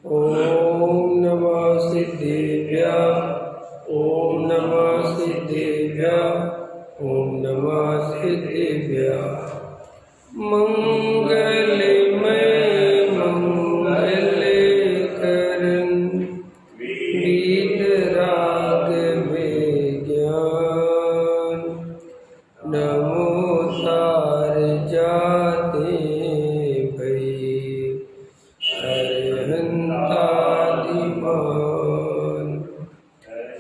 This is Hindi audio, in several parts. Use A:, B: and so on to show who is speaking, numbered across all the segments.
A: ओम नमः सिद्धेभ्यः। ओम नमः सिद्धेभ्यः। ओम नमः सिद्धेभ्यः। मंगलमय मंगलकरण वीतराग में ज्ञान नमो तार जाते भई अरहंतादिमान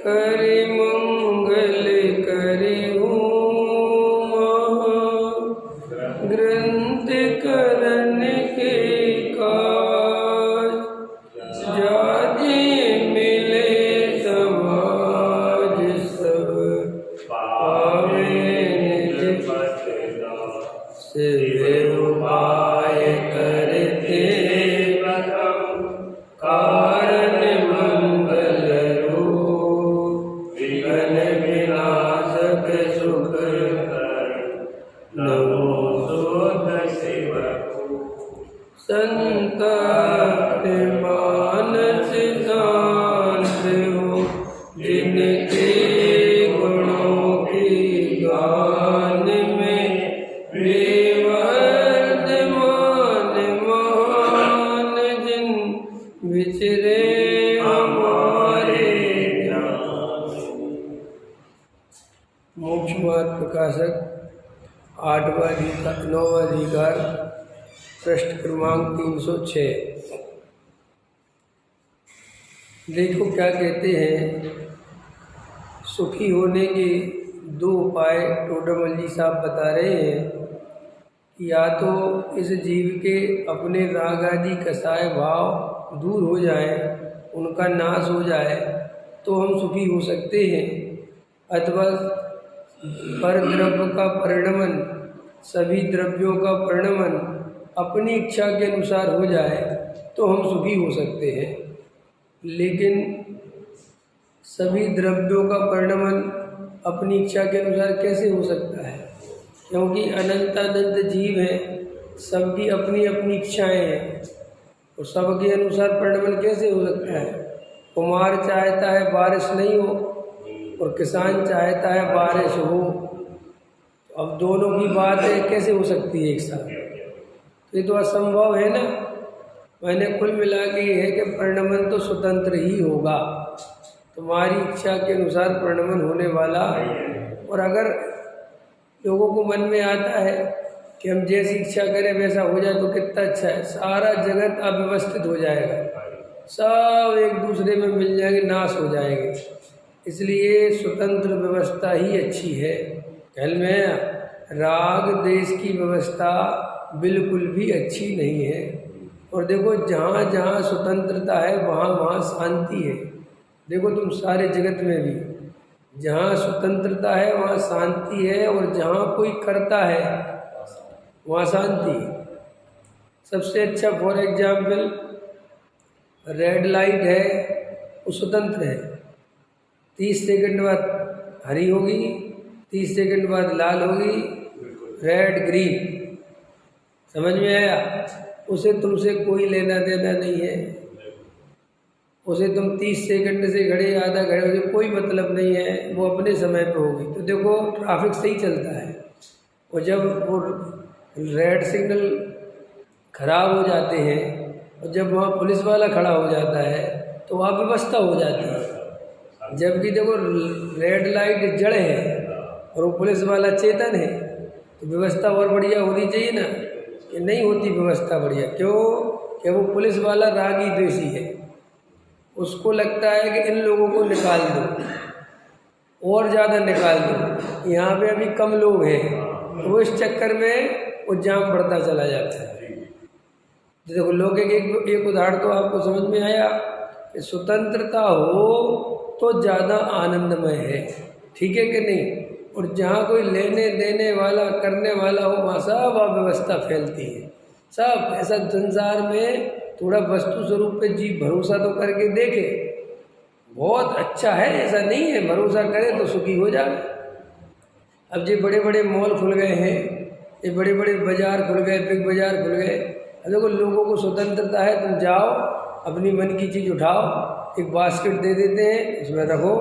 A: करे मंगल करे ग्रंथ करण के काज जाते मिले समाज सब पावे निज शिव उपाय करते कारण मंगल रूप विघ्न विनाशक सुख नमो शोध संतप्त मानस शांत हो जिनके गुणों की गान में विवर्धमान मान जिन विचरे हमारे मोक्ष मार्ग प्रकाशक 8वां अधिकार 9वां अधिकार पृष्ठ क्रमांक 306। देखो क्या कहते हैं, सुखी होने के 2 उपाय टोडरमल जी साहब बता रहे हैं कि या तो इस जीव के अपने राग आदि कसाय भाव दूर हो जाए, उनका नाश हो जाए तो हम सुखी हो सकते हैं, अथवा पर द्रव्य का परिणमन, सभी द्रव्यों का परिणमन अपनी इच्छा के अनुसार हो जाए तो हम सुखी हो सकते हैं। लेकिन सभी द्रव्यों का परिणमन अपनी इच्छा के अनुसार कैसे हो सकता है? क्योंकि अनंत जीव हैं, सबकी अपनी अपनी इच्छाएं हैं, और सबके अनुसार परिणमन कैसे हो सकता है? कुमार चाहता है बारिश नहीं हो और किसान चाहता है बारिश हो, अब दोनों की बात है कैसे हो सकती है एक साथ? ये तो असंभव है ना। मैंने कुल मिला के ये है कि परिणमन तो स्वतंत्र ही होगा, तुम्हारी इच्छा के अनुसार परिणमन होने वाला। और अगर लोगों को मन में आता है कि हम जैसी इच्छा करें वैसा हो जाए तो कितना अच्छा है, सारा जगत अव्यवस्थित हो जाएगा, सब एक दूसरे में मिल जाएंगे, नाश हो जाएंगे। इसलिए स्वतंत्र व्यवस्था ही अच्छी है। कहल में राग देश की व्यवस्था बिल्कुल भी अच्छी नहीं है। और देखो जहाँ जहाँ स्वतंत्रता है वहाँ वहाँ शांति है। देखो तुम सारे जगत में भी जहाँ स्वतंत्रता है वहाँ शांति है, और जहाँ कोई करता है वहाँ शांति है। सबसे अच्छा फॉर एग्जाम्पल रेड लाइट है, वो स्वतंत्र है, 30 सेकंड बाद हरी होगी, 30 सेकंड बाद लाल होगी, रेड ग्रीन। समझ में आया? उसे तुमसे कोई लेना देना नहीं है, उसे तुम 30 सेकंड से घड़े आधा घड़े से कोई मतलब नहीं है, वो अपने समय पे होगी। तो देखो ट्रैफिक सही चलता है, और जब वो रेड सिग्नल खराब हो जाते हैं और जब वहाँ पुलिस वाला खड़ा हो जाता है तो वहाँ व्यवस्था हो जाती है। जबकि देखो रेड लाइट जड़ है और वो पुलिस वाला चेतन है, तो व्यवस्था और बढ़िया होनी चाहिए ना, कि नहीं होती व्यवस्था बढ़िया। क्यों? कि वो पुलिस वाला रागी द्वेषी है, उसको लगता है कि इन लोगों को निकाल दो और ज़्यादा निकाल दो, यहाँ पे अभी कम लोग हैं, तो वो इस चक्कर में वो जाम बढ़ता चला जाता है। देखो लोग एक उदाहरण तो आपको समझ में आया कि स्वतंत्रता हो तो ज़्यादा आनंदमय है, ठीक है कि नहीं? और जहाँ कोई लेने देने वाला करने वाला हो वहाँ सब अव्यवस्था फैलती है। सब ऐसा संसार में थोड़ा वस्तु स्वरूप पे जीव भरोसा तो करके देखे, बहुत अच्छा है, ऐसा नहीं है, भरोसा करे तो सुखी हो जाए। अब ये बड़े बड़े मॉल खुल गए हैं, ये बड़े बड़े बाजार खुल गए, बिग बाजार खुल गए। अब देखो लोगों को स्वतंत्रता है, तुम जाओ अपनी मन की चीज़ उठाओ, एक बास्केट दे देते हैं, उसमें रखो।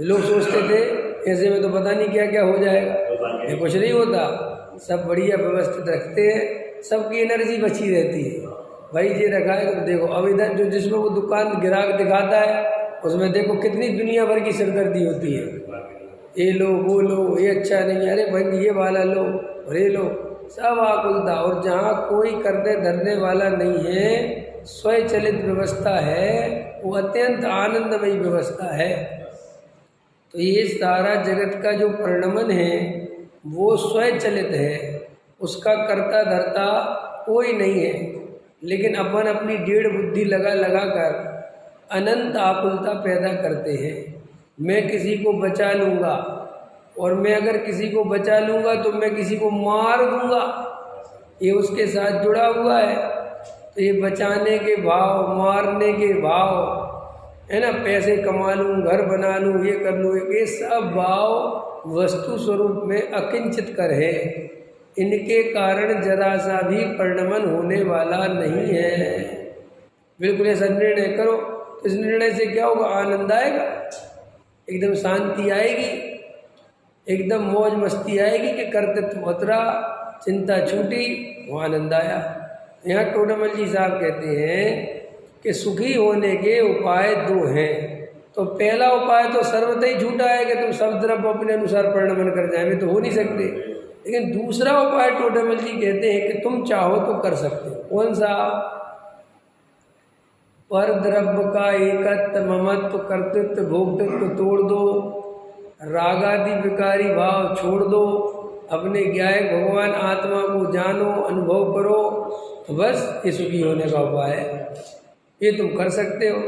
A: लोग सोचते थे ऐसे में तो पता नहीं क्या क्या हो जाएगा, ये कुछ नहीं होता, सब बढ़िया व्यवस्थित रखते हैं, सबकी एनर्जी बची रहती है। भाई ये रखा है तो देखो, अब इधर जो जिसमें वो दुकान ग्राहक दिखाता है उसमें देखो कितनी दुनिया भर की सिरदर्दी होती है, ये लो वो लो, ये अच्छा नहीं, अरे भाई ये वाला लो और ये लो, सब आकुलता। और जहाँ कोई करने धरने वाला नहीं है, स्वचलित व्यवस्था है, वो अत्यंत आनंदमयी व्यवस्था है। तो ये सारा जगत का जो परिणमन है वो स्वचलित है, उसका कर्ता धर्ता कोई नहीं है। लेकिन अपन अपनी डेढ़ बुद्धि लगा लगा कर अनंत आकुलता पैदा करते हैं। मैं किसी को बचा लूँगा, और मैं अगर किसी को बचा लूँगा तो मैं किसी को मार दूँगा, ये उसके साथ जुड़ा हुआ है। तो ये बचाने के भाव, मारने के भाव है ना, पैसे कमा लूँ, घर बना लूँ, ये कर लूँ, ये सब भाव वस्तु स्वरूप में अकिंचित कर है। इनके कारण जरा सा भी परिणमन होने वाला नहीं है। बिल्कुल ऐसा निर्णय करो, तो इस निर्णय से क्या होगा? आनंद आएगा, एकदम शांति आएगी, एकदम मौज मस्ती आएगी कि कर्तृत्व उतरा, चिंता छूटी, वो आनंद आया। यहाँ टोडामल जी साहब कहते हैं कि सुखी होने के उपाय दो हैं। तो पहला उपाय तो सर्वथा ही झूठा है कि तुम सब तरफ अपने अनुसार परिणमन कर जाए, तो हो नहीं सकते। लेकिन दूसरा उपाय टोडामल जी कहते हैं कि तुम चाहो तो कर सकते हो। कौन सा? पर द्रव्य का एकत्व, ममत्व, कर्तृत्व, भोक्तृत्व तोड़ दो, रागादि विकारी भाव छोड़ दो, अपने ज्ञाय भगवान आत्मा को जानो, अनुभव करो, तो बस ये सुखी होने का उपाय है। ये तुम कर सकते हो।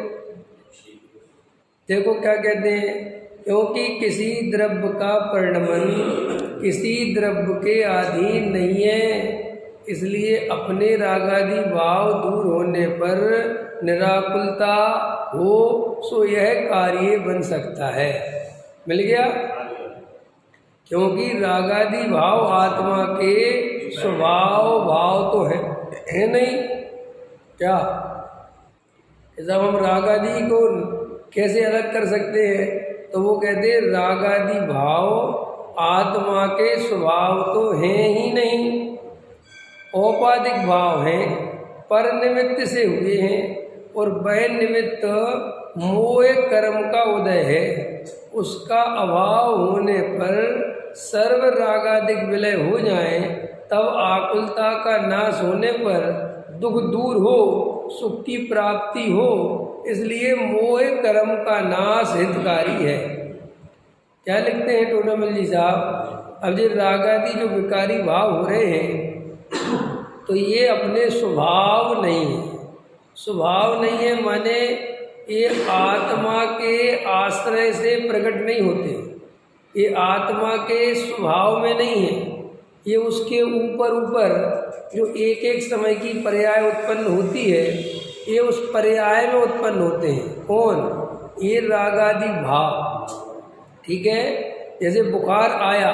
A: देखो क्या कहते हैं, क्योंकि किसी द्रव्य का परिणमन किसी द्रव्य के अधीन नहीं है, इसलिए अपने रागादि भाव दूर होने पर निराकुलता हो सो यह कार्य बन सकता है। मिल गया? क्योंकि रागादि भाव आत्मा के स्वभाव भाव तो है नहीं क्या? जब हम रागादि को कैसे अलग कर सकते हैं, तो वो कहते हैं रागादि भाव आत्मा के स्वभाव तो हैं ही नहीं, औपाधिक भाव हैं, पर निमित्त से हुए हैं, और वह निमित्त मोह कर्म का उदय है। उसका अभाव होने पर सर्व रागादिक विलय हो जाए, तब आकुलता का नाश होने पर दुख दूर हो, सुख की प्राप्ति हो। इसलिए मोह कर्म का नाश हितकारी है। क्या लिखते हैं टोडामल जी साहब? अब ये रागादि जो विकारी भाव हो रहे हैं, तो ये अपने स्वभाव नहीं है। स्वभाव नहीं है माने ये आत्मा के आश्रय से प्रकट नहीं होते, ये आत्मा के स्वभाव में नहीं है, ये उसके ऊपर ऊपर जो एक एक समय की पर्याय उत्पन्न होती है, ये उस पर्याय में उत्पन्न होते हैं। कौन? ये रागादि भाव। ठीक है, जैसे बुखार आया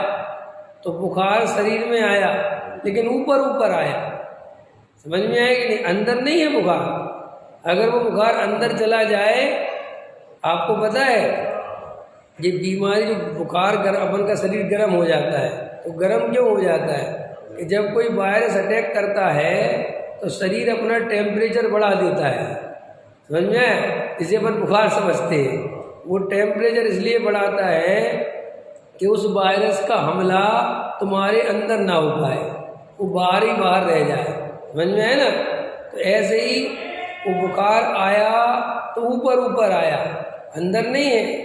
A: तो बुखार शरीर में आया, लेकिन ऊपर ऊपर आया। समझ में आया कि नहीं? अंदर नहीं है बुखार। अगर वो बुखार अंदर चला जाए, आपको पता है ये बीमारी जो बुखार अपन का शरीर गर्म हो जाता है, तो गर्म क्यों हो जाता है कि जब कोई वायरस अटैक करता है तो शरीर अपना टेम्परेचर बढ़ा देता है। समझ में आया? इसे अपन बुखार समझते हैं। वो टेम्परेचर इसलिए बढ़ाता है कि उस वायरस का हमला तुम्हारे अंदर ना हो पाए, वो बाहर ही बाहर रह जाए। समझ में आया ना? तो ऐसे ही वो बुखार आया तो ऊपर ऊपर आया, अंदर नहीं है।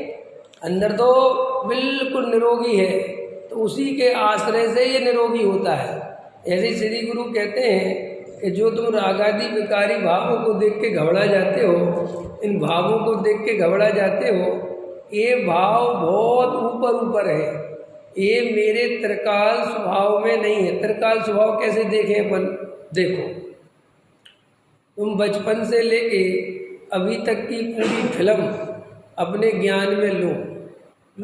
A: अंदर तो बिल्कुल निरोगी है, तो उसी के आश्रय से ये निरोगी होता है। ऐसे श्री गुरु कहते हैं कि जो तुम रागादि विकारी भावों को देख के घबरा जाते हो, इन भावों को देख के घबरा जाते हो, ये भाव बहुत ऊपर ऊपर है, ये मेरे त्रिकाल स्वभाव में नहीं है। त्रिकाल स्वभाव कैसे देखें अपन? देखो, तुम बचपन से लेके अभी तक की पूरी फिल्म अपने ज्ञान में लो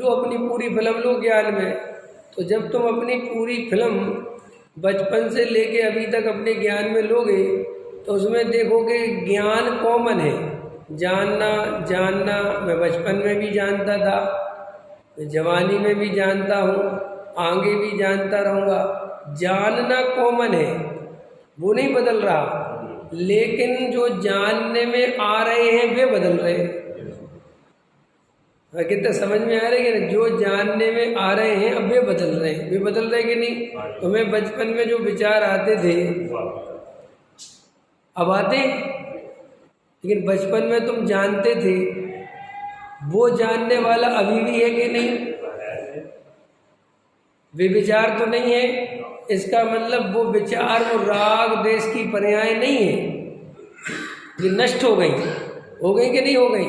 A: अपनी पूरी फिल्म लो ज्ञान में। तो जब तुम अपनी पूरी फिल्म बचपन से लेके अभी तक अपने ज्ञान में लोगे, तो उसमें देखोगे ज्ञान कॉमन है। जानना जानना मैं बचपन में भी जानता था, मैं जवानी में भी जानता हूँ, आगे भी जानता रहूँगा। जानना कॉमन है, वो नहीं बदल रहा, लेकिन जो जानने में आ रहे हैं वे बदल रहे हैं। कितना समझ में आ रहे हैं कि जो जानने में आ रहे हैं अब वे बदल रहे हैं, वे बदल रहे कि नहीं। तुम्हें बचपन में जो विचार आते थे अब आते, लेकिन बचपन में तुम जानते थे, वो जानने वाला अभी भी है कि नहीं। वे विचार तो नहीं है, इसका मतलब वो विचार, वो राग देश की पर्याय नहीं है, ये नष्ट हो गई कि नहीं हो गई।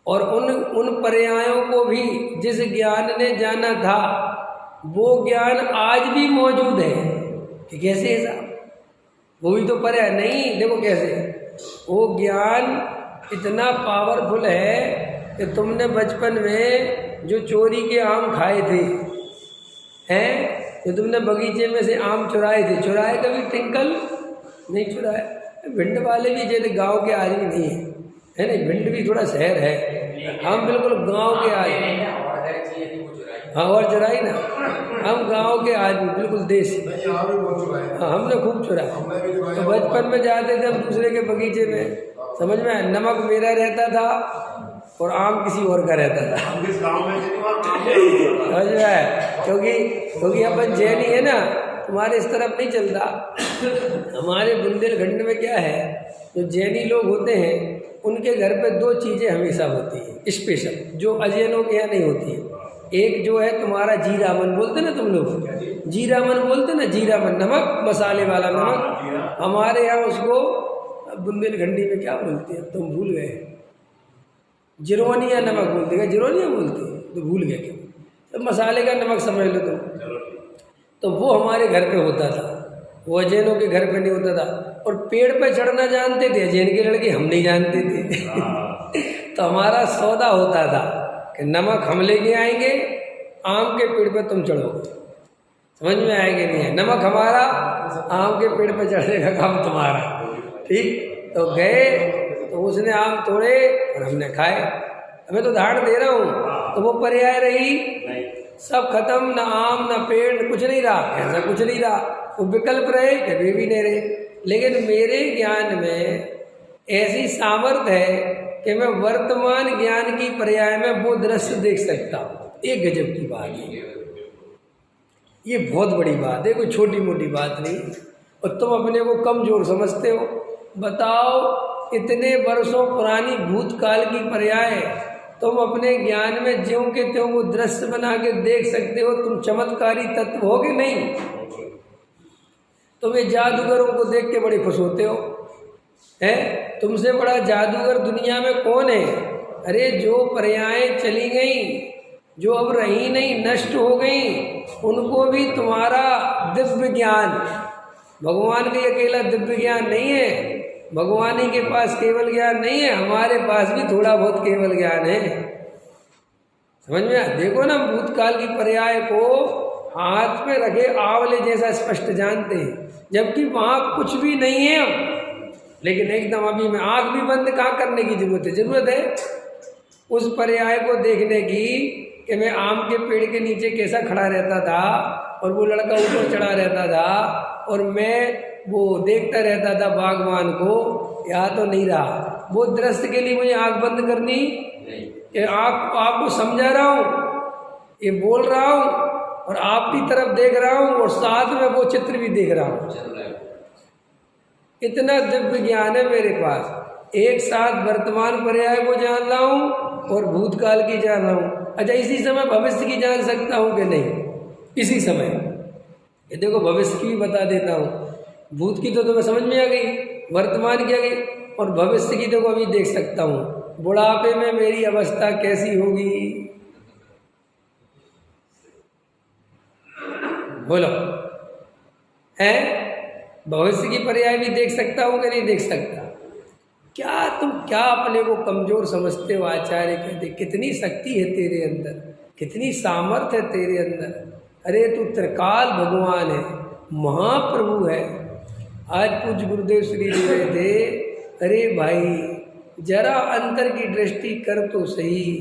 A: और उन पर्यायों को भी जिस ज्ञान ने जाना था वो ज्ञान आज भी मौजूद है कि कैसे है साहब, वो भी तो पर्याय नहीं। देखो कैसे वो ज्ञान इतना पावरफुल है कि तुमने बचपन में जो चोरी के आम खाए थे, हैं, जो तुमने बगीचे में से आम चुराए थे, चुराए कभी टिंकल नहीं चुराए। भिंड वाले भी जैसे गांव के आदमी नहीं है नहीं, भिंड भी थोड़ा शहर है, हम बिल्कुल गांव के आदमी। हाँ और चुराई ना, हम गांव के आदमी बिल्कुल देसी। हाँ हमने खूब चुराया। तो बचपन में जाते थे हम दूसरे के बगीचे में, समझ में आया, नमक मेरा रहता था और आम किसी और का रहता था। समझ में आया, क्योंकि अपन जैनी है ना, तुम्हारे इस तरफ नहीं चलता। हमारे बुंदेलखंड में क्या है, जो जैनी लोग होते हैं उनके घर पे दो चीज़ें हमेशा होती हैं स्पेशल, जो अजैनों के यहाँ नहीं होती है। एक जो है तुम्हारा जीरामन बोलते ना तुम लोग, जीरामन बोलते ना, जीरामन नमक, मसाले वाला नमक। हमारे यहाँ उसको बुंदेलखंडी में क्या बोलते हैं तुम भूल गए, जिरोनिया नमक बोलते हैं, जिरोनिया बोलते हैं तो भूल गए क्या, तो मसाले का नमक समझ लो तुम। तो वो हमारे घर पे होता था, वो अजैनों के घर पे नहीं होता था। और पेड़ पे चढ़ना जानते थे अजैन के लड़के, हम नहीं जानते थे। तो हमारा सौदा होता था कि नमक हम लेके आएंगे, आम के पेड़ पे तुम चढ़ोगे। समझ में आएगा नहीं है, नमक हमारा, आम के पेड़ पे चढ़ने का काम तुम्हारा। ठीक, तो गए तो उसने आम तोड़े और हमने खाए। मैं तो उदाहरण दे रहा हूँ, तो वो पर्याय रही, सब खत्म, ना आम ना पेड़, कुछ नहीं रहा, ऐसा कुछ नहीं रहा। वो विकल्प रहे कि वे भी नहीं रहे। लेकिन मेरे ज्ञान में ऐसी सामर्थ्य है कि मैं वर्तमान ज्ञान की पर्याय में वो दृश्य देख सकता हूँ। एक गजब की बात है, ये बहुत बड़ी बात है, कोई छोटी मोटी बात नहीं। और तुम अपने को कमजोर समझते हो। बताओ, इतने वर्षों पुरानी भूतकाल की पर्याय तुम अपने ज्ञान में ज्यों के त्यों वो दृश्य बना के देख सकते हो। तुम चमत्कारी तत्व हो कि नहीं। तुम ये जादूगरों को देख के बड़े खुश होते हो, हैं? तुमसे बड़ा जादूगर दुनिया में कौन है? अरे जो पर्यायें चली गई, जो अब रही नहीं, नष्ट हो गई, उनको भी तुम्हारा दिव्य ज्ञान, भगवान का अकेला दिव्य ज्ञान नहीं है, भगवान ही के पास केवल ज्ञान नहीं है, हमारे पास भी थोड़ा बहुत केवल ज्ञान है। समझ में आया? देखो ना, भूतकाल की पर्याय को हाथ पे रखे आंवले जैसा स्पष्ट जानते हैं, जबकि वहाँ कुछ भी नहीं है। लेकिन एकदम अभी में आँख भी बंद कहाँ करने की जरूरत है उस पर्याय को देखने की कि मैं आम के पेड़ के नीचे कैसा खड़ा रहता था और वो लड़का ऊपर चढ़ा रहता था और मैं वो देखता रहता था बागवान को। यहाँ तो नहीं रहा वो दृश्य के लिए मुझे आँख बंद करनी कि आपको समझा रहा हूँ, ये बोल रहा हूँ और आपकी तरफ देख रहा हूँ और साथ में वो चित्र भी देख रहा हूँ। इतना दिव्य ज्ञान है मेरे पास, एक साथ वर्तमान पर्याय को जान रहा हूँ और भूतकाल की जान रहा हूँ। अच्छा, इसी समय भविष्य की जान सकता हूँ कि नहीं? इसी समय ये देखो, भविष्य की भी बता देता हूँ। भूत की तो तुम्हें समझ में आ गई, वर्तमान की आ गई, और भविष्य की तो अभी देख सकता हूँ। बुढ़ापे में मेरी अवस्था कैसी होगी, बोलो, है? भविष्य की पर्याय भी देख सकता हूँ कि नहीं देख सकता? क्या अपने को कमजोर समझते हो? आचार्य कहते कितनी शक्ति है तेरे अंदर, कितनी सामर्थ्य है तेरे अंदर। अरे तू त्रिकाल भगवान है, महाप्रभु है। आज पूज्य गुरुदेव श्री जी रहे थे, अरे भाई जरा अंतर की दृष्टि कर तो सही,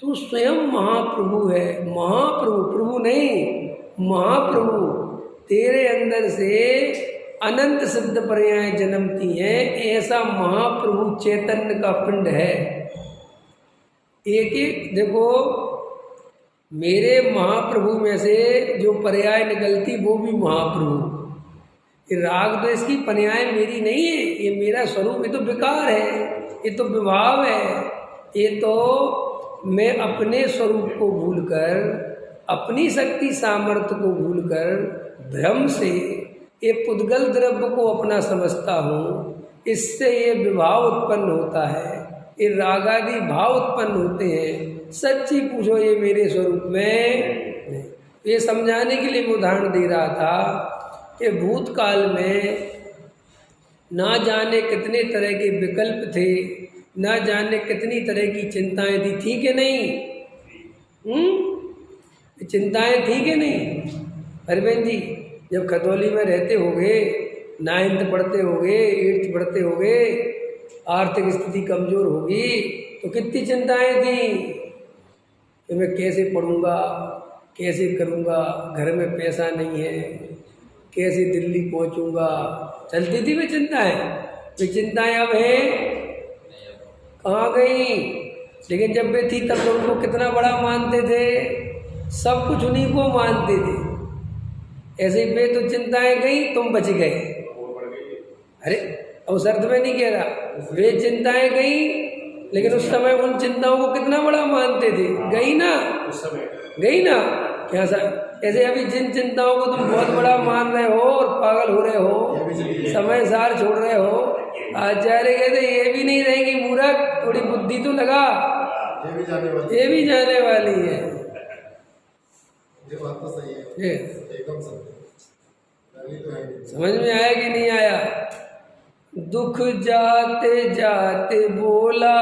A: तू स्वयं महाप्रभु है, महाप्रभु, प्रभु नहीं महाप्रभु, तेरे अंदर से अनंत सिद्ध पर्याय जन्मती हैं, ऐसा महाप्रभु चैतन्य का पिंड है। एक एक देखो, मेरे महाप्रभु में से जो पर्याय निकलती वो भी महाप्रभु। ये राग द्वेष की पर्याय मेरी नहीं है, ये मेरा स्वरूप, ये तो विकार है, ये तो विभाव है, ये तो मैं अपने स्वरूप को भूलकर, अपनी शक्ति सामर्थ्य को भूलकर भ्रम से ये पुद्गल द्रव्य को अपना समझता हूँ, इससे ये विभाव उत्पन्न होता है, ये रागादि भाव उत्पन्न होते हैं। सच्ची पूछो ये मेरे स्वरूप में, ये समझाने के लिए मैं उदाहरण दे रहा था कि भूतकाल में ना जाने कितने तरह के विकल्प थे, ना जाने कितनी तरह की चिंताएं थी कि नहीं? चिंताएं थी कि नहीं? अरविंद जी जब खतौली में रहते होगे, 9th पढ़ते होगे, 8th पढ़ते होगे, आर्थिक स्थिति कमज़ोर होगी तो कितनी चिंताएं थी कि मैं कैसे पढ़ूंगा, कैसे करूंगा, घर में पैसा नहीं है, कैसे दिल्ली पहुंचूंगा, चलती थी वे चिंताएं। वे चिंताएं अब हैं कहाँ गई? लेकिन जब वे थी तब तो उनको कितना बड़ा मानते थे, सब कुछ उन्हीं को मानते थे। ऐसे ही वे तो चिंताएं गई, तुम बच गए। अरे उस अर्थ में नहीं कह रहा, वे चिंताएं गई लेकिन उस समय उन चिंताओं को कितना बड़ा मानते थे, गई ना, उस समय गई ना। क्या सर ऐसे अभी जिन चिंताओं को तुम बहुत बड़ा मान रहे हो और पागल हो रहे हो, समय सार छोड़ रहे हो, आचार्य कहते ये भी नहीं रहेगी मूर्ख, थोड़ी बुद्धि तो लगा, ये भी जाने वाली है।
B: ये बात तो सही है, एकदम
A: समझ में आया कि नहीं आया? दुख जाते जाते बोला,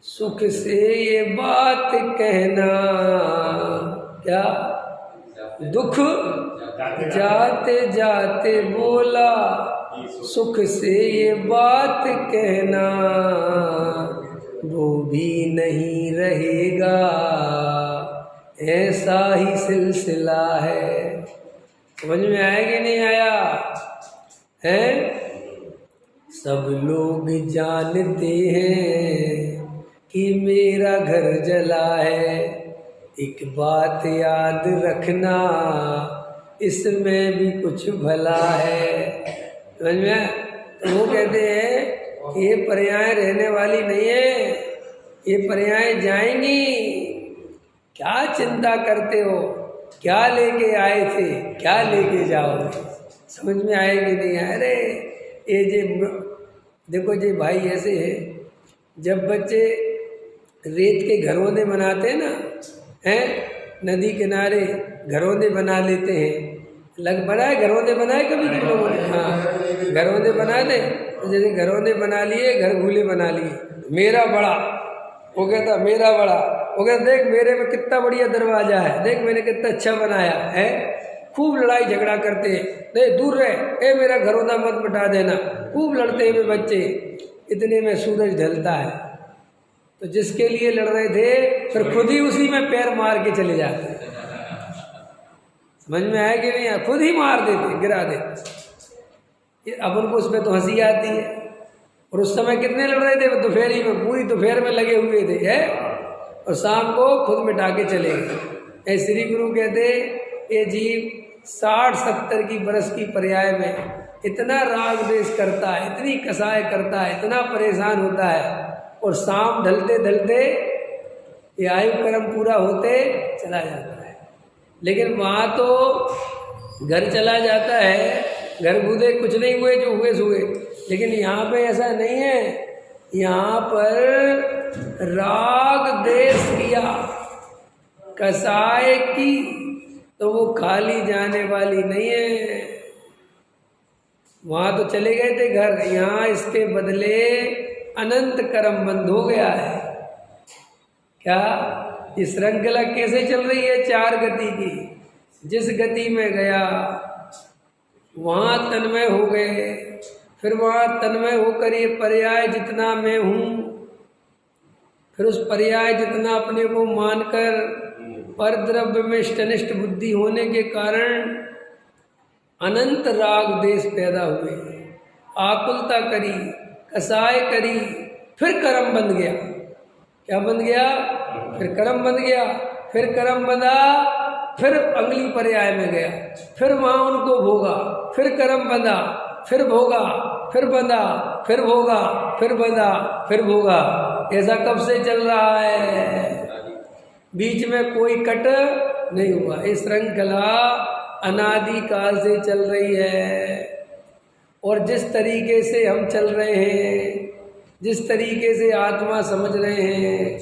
A: सुख से ये बात कहना, क्या? दुख जाते जाते बोला, सुख से ये बात कहना, वो भी नहीं रहेगा, ऐसा ही सिलसिला है। समझ में आया कि नहीं आया? है सब लोग जानते हैं कि मेरा घर जला है, एक बात याद रखना, इसमें भी कुछ भला है। समझ में? तो वो कहते हैं कि ये पर्याय रहने वाली नहीं है, ये पर्याय जाएंगी। क्या चिंता करते हो? क्या लेके आए थे, क्या लेके जाओगे? समझ में आएगी नहीं? अरे ये जे देखो जे भाई ऐसे है, जब बच्चे रेत के घरौंदे बनाते हैं ना, हैं नदी किनारे घरौंदे बना लेते हैं। बनाए घरौंदे बनाए कभी तुम लोगों ने? हाँ घरौंदे बनाए थे। तो जैसे घरौंदे बना लिए, घर भूले बना लिए, मेरा बड़ा, वो कहता मेरा बड़ा, वो कहता देख मेरे में कितना बढ़िया दरवाजा है, देख मैंने कितना अच्छा बनाया है। खूब लड़ाई झगड़ा करते हैं, नहीं दूर रहे, ए मेरा घरौंदा मत मिटा देना, खूब लड़ते हैं बच्चे। इतने में सूरज ढलता है, तो जिसके लिए लड़ रहे थे फिर खुद ही उसी में पैर मार के चले जाते। समझ में आया कि नहीं? खुद ही मार देते, गिरा देते। अपन को उसमें तो हंसी आती है, और उस समय कितने लड़ रहे थे? दोपहरी में, पूरी दोपहर में लगे हुए थे, है, और शाम को खुद मिटा के चले गए। श्री गुरु कहते ये जीव 60-70 की बरस की पर्याय में इतना राग द्वेष करता है, इतनी कसाय करता है, इतना परेशान होता है, और शाम ढलते ढलते ये आयु कर्म पूरा होते चला जाता है। लेकिन वहाँ तो घर चला जाता है, घर बूढ़े कुछ नहीं हुए, जो हुए सो हुए। लेकिन यहाँ पे ऐसा नहीं है, यहाँ पर राग द्वेष किया, कसाय की, तो वो खाली जाने वाली नहीं है। वहाँ तो चले गए थे घर, यहाँ इसके बदले अनंत कर्म बंद हो गया है। क्या ये श्रृंखला कैसे चल रही है? 4 गति की, जिस गति में गया वहाँ तन्मय हो गए। फिर वहाँ तन्मय होकर ये पर्याय जितना मैं हूँ, फिर उस पर्याय जितना अपने को मानकर पर द्रव्य में इष्टनिष्ठ बुद्धि होने के कारण अनंत राग देश पैदा हुए, आकुलता करी, कसाय करी, फिर कर्म बन गया। क्या बन गया? फिर कर्म बन गया। फिर कर्म बंधा, फिर अगली पर्याय में गया, फिर वहाँ उनको भोगा, फिर कर्म बंधा, फिर भोगा, फिर बंधा, फिर भोगा, फिर बंधा, फिर भोगा। ऐसा कब से चल रहा है? बीच में कोई कट नहीं हुआ। ये श्रृंखला अनादि काल से चल रही है। और जिस तरीके से हम चल रहे हैं, जिस तरीके से आत्मा समझ रहे हैं,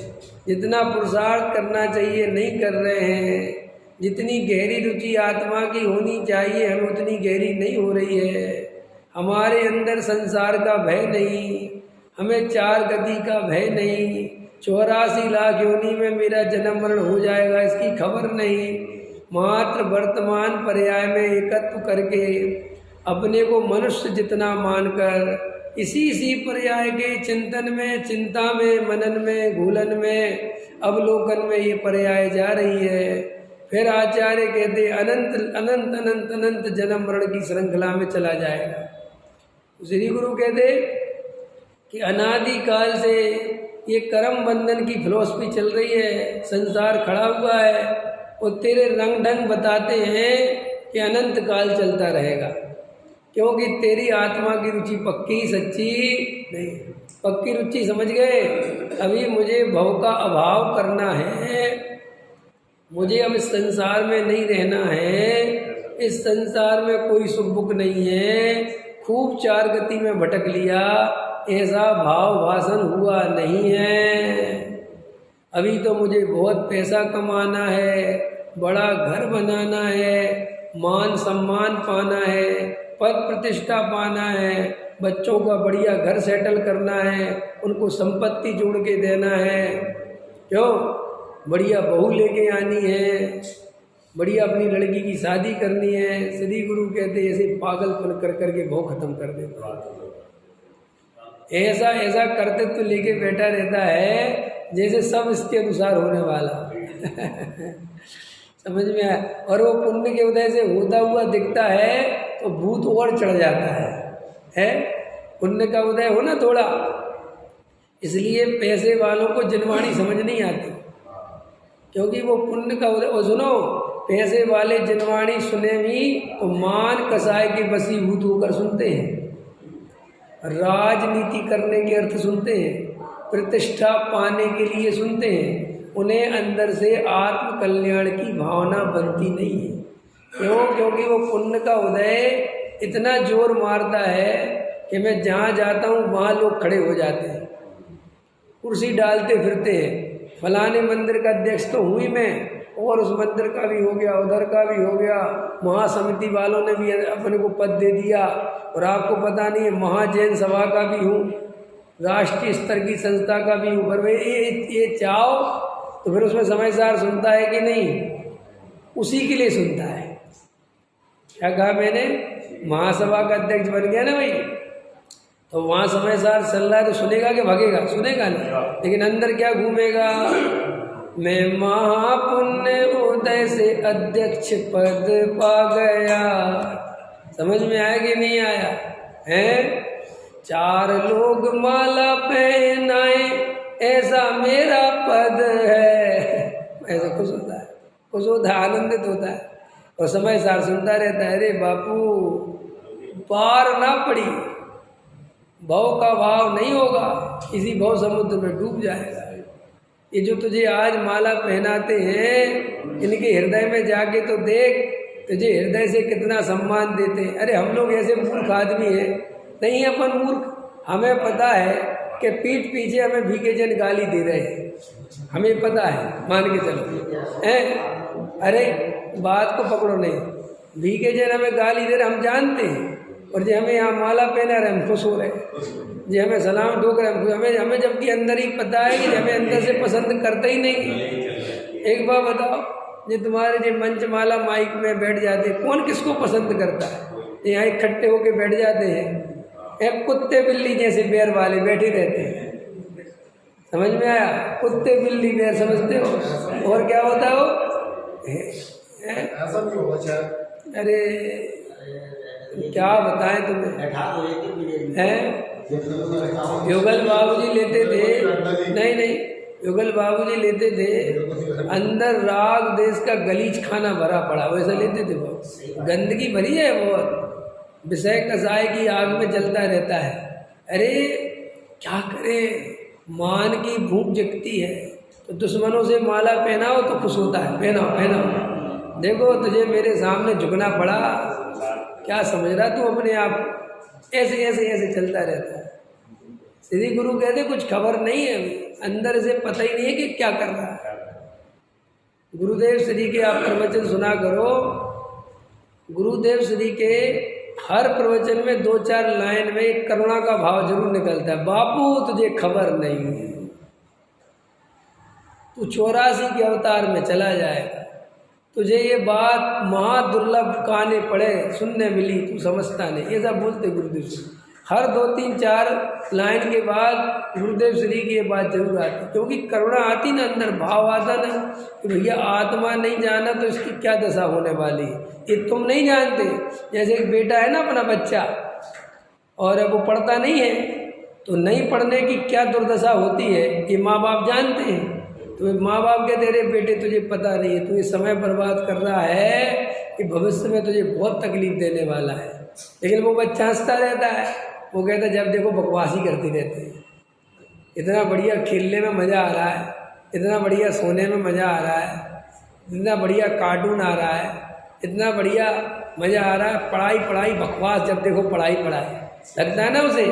A: जितना पुरुषार्थ करना चाहिए नहीं कर रहे हैं, जितनी गहरी रुचि आत्मा की होनी चाहिए हम उतनी गहरी नहीं हो रही है। हमारे अंदर संसार का भय नहीं, हमें चार गति का भय नहीं, 84 लाख योनि में मेरा जन्म मरण हो जाएगा इसकी खबर नहीं। मात्र वर्तमान पर्याय में एकत्व करके अपने को मनुष्य जितना मानकर इसी पर्याय के चिंतन में, चिंता में, मनन में, घूलन में, अवलोकन में ये पर्याय जा रही है। फिर आचार्य कहते अनंत अनंत अनंत अनंत जन्म मरण की श्रृंखला में चला जाएगा। श्री गुरु कहते कि अनादि काल से ये कर्म बंधन की फिलॉसफी चल रही है, संसार खड़ा हुआ है और तेरे रंग ढंग बताते हैं कि अनंत काल चलता रहेगा, क्योंकि तेरी आत्मा की रुचि पक्की सच्ची नहीं। पक्की रुचि समझ गए? अभी मुझे भव का अभाव करना है, मुझे अब इस संसार में नहीं रहना है, इस संसार में कोई सुख बुक नहीं है, खूब चार गति में भटक लिया, ऐसा भाव भाषण हुआ नहीं है। अभी तो मुझे बहुत पैसा कमाना है, बड़ा घर बनाना है, मान सम्मान पाना है, पद प्रतिष्ठा पाना है, बच्चों का बढ़िया घर सेटल करना है, उनको संपत्ति जोड़ के देना है, क्यों बढ़िया बहू लेके आनी है, बढ़िया अपनी लड़की की शादी करनी है। श्री गुरु कहते ऐसे पागलपन कर करके भाव खत्म कर देता। ऐसा ऐसा कर्तव्य लेके बैठा रहता है जैसे सब इसके अनुसार होने वाला समझ में आया? और वो पुण्य के उदय से होता हुआ दिखता है तो भूत और चढ़ जाता है? पुण्य का उदय हो ना थोड़ा, इसलिए पैसे वालों को जनवाणी समझ नहीं आती, क्योंकि वो पुण्य का उदय। और सुनो, पैसे वाले जनवाणी सुने भी तो मान कसाय के बसीभूत होकर सुनते हैं, राजनीति करने के अर्थ सुनते हैं, प्रतिष्ठा पाने के लिए सुनते हैं, उन्हें अंदर से आत्म कल्याण की भावना बनती नहीं है। क्यों? क्योंकि वो पुण्य का उदय इतना जोर मारता है कि मैं जहाँ जाता हूँ वहाँ लोग खड़े हो जाते हैं, कुर्सी डालते फिरते हैं, फलाने मंदिर का अध्यक्ष तो हुई मैं, और उस मंदिर का भी हो गया, उधर का भी हो गया, महासमिति वालों ने भी अपने को पद दे दिया, और आपको पता नहीं है महाजैन सभा का भी हूँ, राष्ट्रीय स्तर की संस्था का भी हूँ। पर ये चाहो तो फिर उसमें समय सार सुनता है कि नहीं? उसी के लिए सुनता है। क्या कहा मैंने? महासभा का अध्यक्ष बन गया ना भाई, तो वहाँ समय सार चल रहा है तो सुनेगा कि भागेगा? सुनेगा नहीं। लेकिन अंदर क्या घूमेगा? मैं महापुण्य उदय से अध्यक्ष पद पा गया। समझ में आया कि नहीं आया? हैं? 4 लोग माला पहनाए ऐसा मेरा पद है, ऐसा खुश होता है, खुश होता है, आनंदित होता है, और समय सार सुनता रहता है। अरे बापू पार ना पड़ी, भव का भाव नहीं होगा, इसी भव समुद्र में डूब जाएगा। ये जो तुझे आज माला पहनाते हैं, इनके हृदय में जाके तो देख, तुझे हृदय से कितना सम्मान देते हैं। अरे हम लोग ऐसे मूर्ख आदमी हैं, नहीं अपन मूर्ख, हमें पता है कि पीठ पीछे हमें भीगे जन गाली दे रहे हैं, हमें पता है, मान के चलो हैं। अरे बात को पकड़ो नहीं, भीगे जन हमें गाली दे रहे हम जानते हैं, और जो हमें यहाँ माला पहना रहे हम खुश हो रहे हैं, जो हमें सलाम ठोक रहे हैं हमें जबकि अंदर ही पता है कि हमें अंदर से पसंद करते ही नहीं। एक बार बताओ, जो तुम्हारे जो मंच माला माइक में बैठ जाते, कौन किसको पसंद करता है? यहाँ इकट्ठे होके बैठ जाते हैं। एक कुत्ते बिल्ली जैसे बैर वाले बैठे रहते हैं। समझ में आया? कुत्ते बिल्ली बैर समझते हो? और क्या होता हो?
B: ऐसा नहीं होगा शायद।
A: अरे क्या बताएं तुम्हें, हैं? युगल बाबूजी लेते थे, नहीं युगल बाबूजी लेते थे, अंदर राग देश का गलीच खाना भरा पड़ा, वैसा लेते थे। बहुत गंदगी भरी है, बहुत विषय कसाय की आग में जलता रहता है। अरे क्या करे, मान की भूख जगती है तो दुश्मनों से माला पहनाओ तो खुश होता है। पहनाओ। देखो तुझे मेरे सामने झुकना पड़ा, क्या समझ रहा तू अपने आप? ऐसे ऐसे ऐसे चलता रहता है। श्री गुरु कहते कुछ खबर नहीं है, अंदर से पता ही नहीं है कि क्या कर रहा है। गुरुदेव श्री के आप प्रवचन सुना करो। गुरुदेव श्री के हर प्रवचन में 2-4 लाइन में एक करुणा का भाव जरूर निकलता है। बापू तुझे खबर नहीं है, तू 84 के अवतार में चला जाएगा, तुझे ये बात महादुर्लभ काने पड़े सुनने मिली, तू समझता नहीं। ऐसा बोलते गुरुदेव श्री। हर 2-3-4 लाइन के बाद गुरुदेव श्री की ये बात जरूर आती, क्योंकि करुणा आती ना, अंदर भाव आता ना कि भैया आत्मा नहीं जाना तो इसकी क्या दशा होने वाली है, ये तुम नहीं जानते। जैसे एक बेटा है ना अपना बच्चा, और वो पढ़ता नहीं है, तो नहीं पढ़ने की क्या दुर्दशा होती है ये माँ बाप जानते हैं। तो माँ बाप कहते अरे बेटे तुझे पता नहीं है, तू ये समय बर्बाद कर रहा है कि भविष्य में तुझे बहुत तकलीफ देने वाला है। लेकिन वो बच्चा हंसता रहता है, वो कहता जब देखो बकवास ही करते रहते हैं। इतना बढ़िया खेलने में मज़ा आ रहा है, इतना बढ़िया सोने में मज़ा आ रहा है, इतना बढ़िया कार्टून आ रहा है, इतना बढ़िया मज़ा आ रहा है, पढ़ाई पढ़ाई बकवास, जब देखो पढ़ाई पढ़ाई लगता है ना उसे।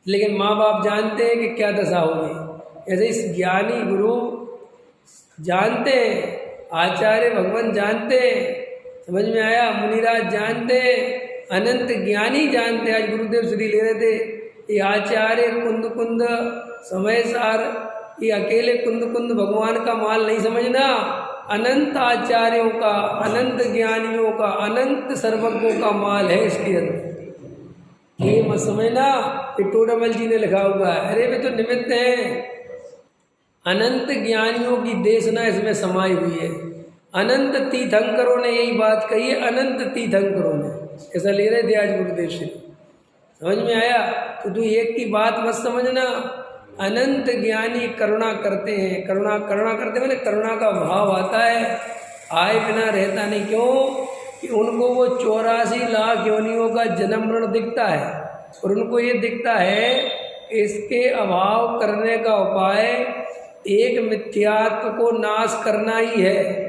A: लेकिन माँ बाप जानते हैं कि क्या दशा होगी। ऐसे इस ज्ञानी गुरु जानते हैं, आचार्य भगवान जानते हैं, समझ में आया? मुनिराज जानते हैं, अनंत ज्ञानी जानते। आज गुरुदेव श्री ले रहे थे, ये आचार्य कुंद कुंद समय सार, ये अकेले कुंद कुंद भगवान का माल नहीं समझना, अनंत आचार्यों का, अनंत ज्ञानियों का, अनंत सर्वज्ञों का माल है इसके अंदर। ये मत समझना कि टोडामल जी ने लिखा हुआ है, अरे वे तो निमित्त हैं। अनंत ज्ञानियों की देशना इसमें समाई हुई है। अनंत तीर्थंकरों ने यही बात कही है, अनंत तीर्थंकरों ने ऐसा ले रहे थे आज गुरुदेव श्री। समझ में आया? तो तू एक की बात मत समझना, अनंत ज्ञानी करुणा करते हैं। करुणा करते मैंने करुणा का भाव आता है, आए बिना रहता नहीं। क्यों? कि उनको वो 84 लाख योनियों का जन्म मरण दिखता है, और उनको ये दिखता है इसके अभाव करने का उपाय एक मिथ्यात्व को नाश करना ही है।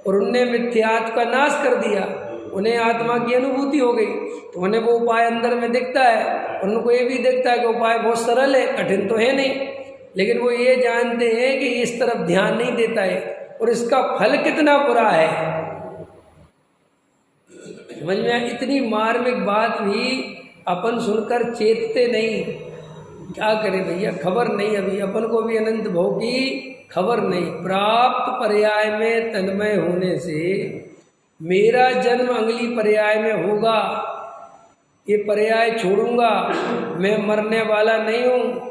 A: और उनने मिथ्यात्व का नाश कर दिया, उन्हें आत्मा की अनुभूति हो गई, तो उन्हें वो उपाय अंदर में दिखता है। उनको ये भी दिखता है कि उपाय बहुत सरल है, कठिन तो है नहीं, लेकिन वो ये जानते हैं कि इस तरफ ध्यान नहीं देता है और इसका फल कितना बुरा है। समझ में? इतनी मार्मिक बात भी अपन सुनकर चेतते नहीं। क्या करें भैया, खबर नहीं, अभी अपन को भी अनंत भव की खबर नहीं। प्राप्त पर्याय में तन्मय होने से मेरा जन्म अगली पर्याय में होगा, ये पर्याय छोड़ूंगा, मैं मरने वाला नहीं हूँ।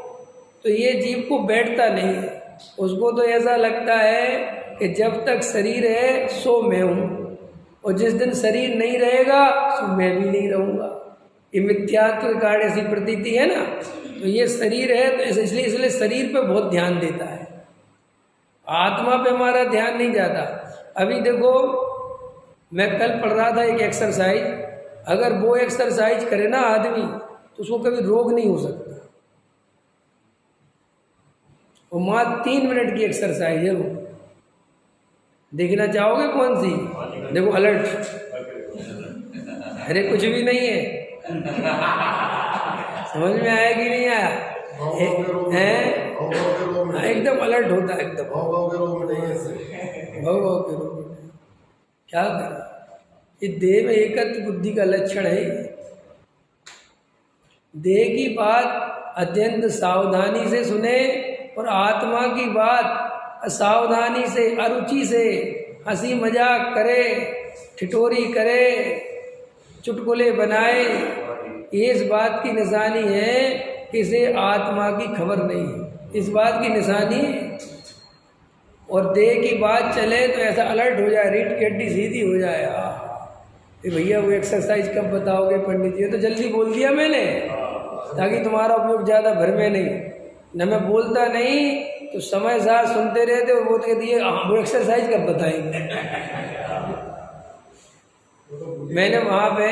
A: तो ये जीव को बैठता नहीं है, उसको तो ऐसा लगता है कि जब तक शरीर है सो मैं हूँ, और जिस दिन शरीर नहीं रहेगा सो मैं भी नहीं रहूँगा। ये मिथ्यात्व कारण ऐसी प्रतीति है ना। तो ये शरीर है तो इसलिए शरीर पे बहुत ध्यान देता है, आत्मा पे हमारा ध्यान नहीं जाता। अभी देखो मैं कल पढ़ रहा था एक एक्सरसाइज, अगर वो एक्सरसाइज करे ना आदमी तो उसको कभी रोग नहीं हो सकता। वो मात्र 3 मिनट की एक्सरसाइज है। वो देखना चाहोगे कौन सी? देखो अलर्ट, अरे कुछ भी नहीं है। समझ में आया कि नहीं आया? एकदम अलर्ट होता है, एकदम भाव के रूप में। क्या करें, ये देह में एकत्व बुद्धि का लक्षण है। देह की बात अत्यंत सावधानी से सुने और आत्मा की बात असावधानी से, अरुचि से, हंसी मजाक करे, ठिठोरी करे, चुटकुले बनाए, ये इस बात की निशानी है कि इसे आत्मा की खबर नहीं है, इस बात की निशानी है। और देह की बात चले तो ऐसा अलर्ट हो जाए, रीढ़ की हड्डी सीधी हो जाए। भैया वो एक्सरसाइज कब बताओगे पंडित जी? तो जल्दी बोल दिया मैंने, ताकि तुम्हारा उपयोग ज़्यादा भर में नहीं। न मैं बोलता नहीं तो समय सार सुनते रहते और वो कहती है वो एक्सरसाइज कब बताएंगे। मैंने वहाँ पे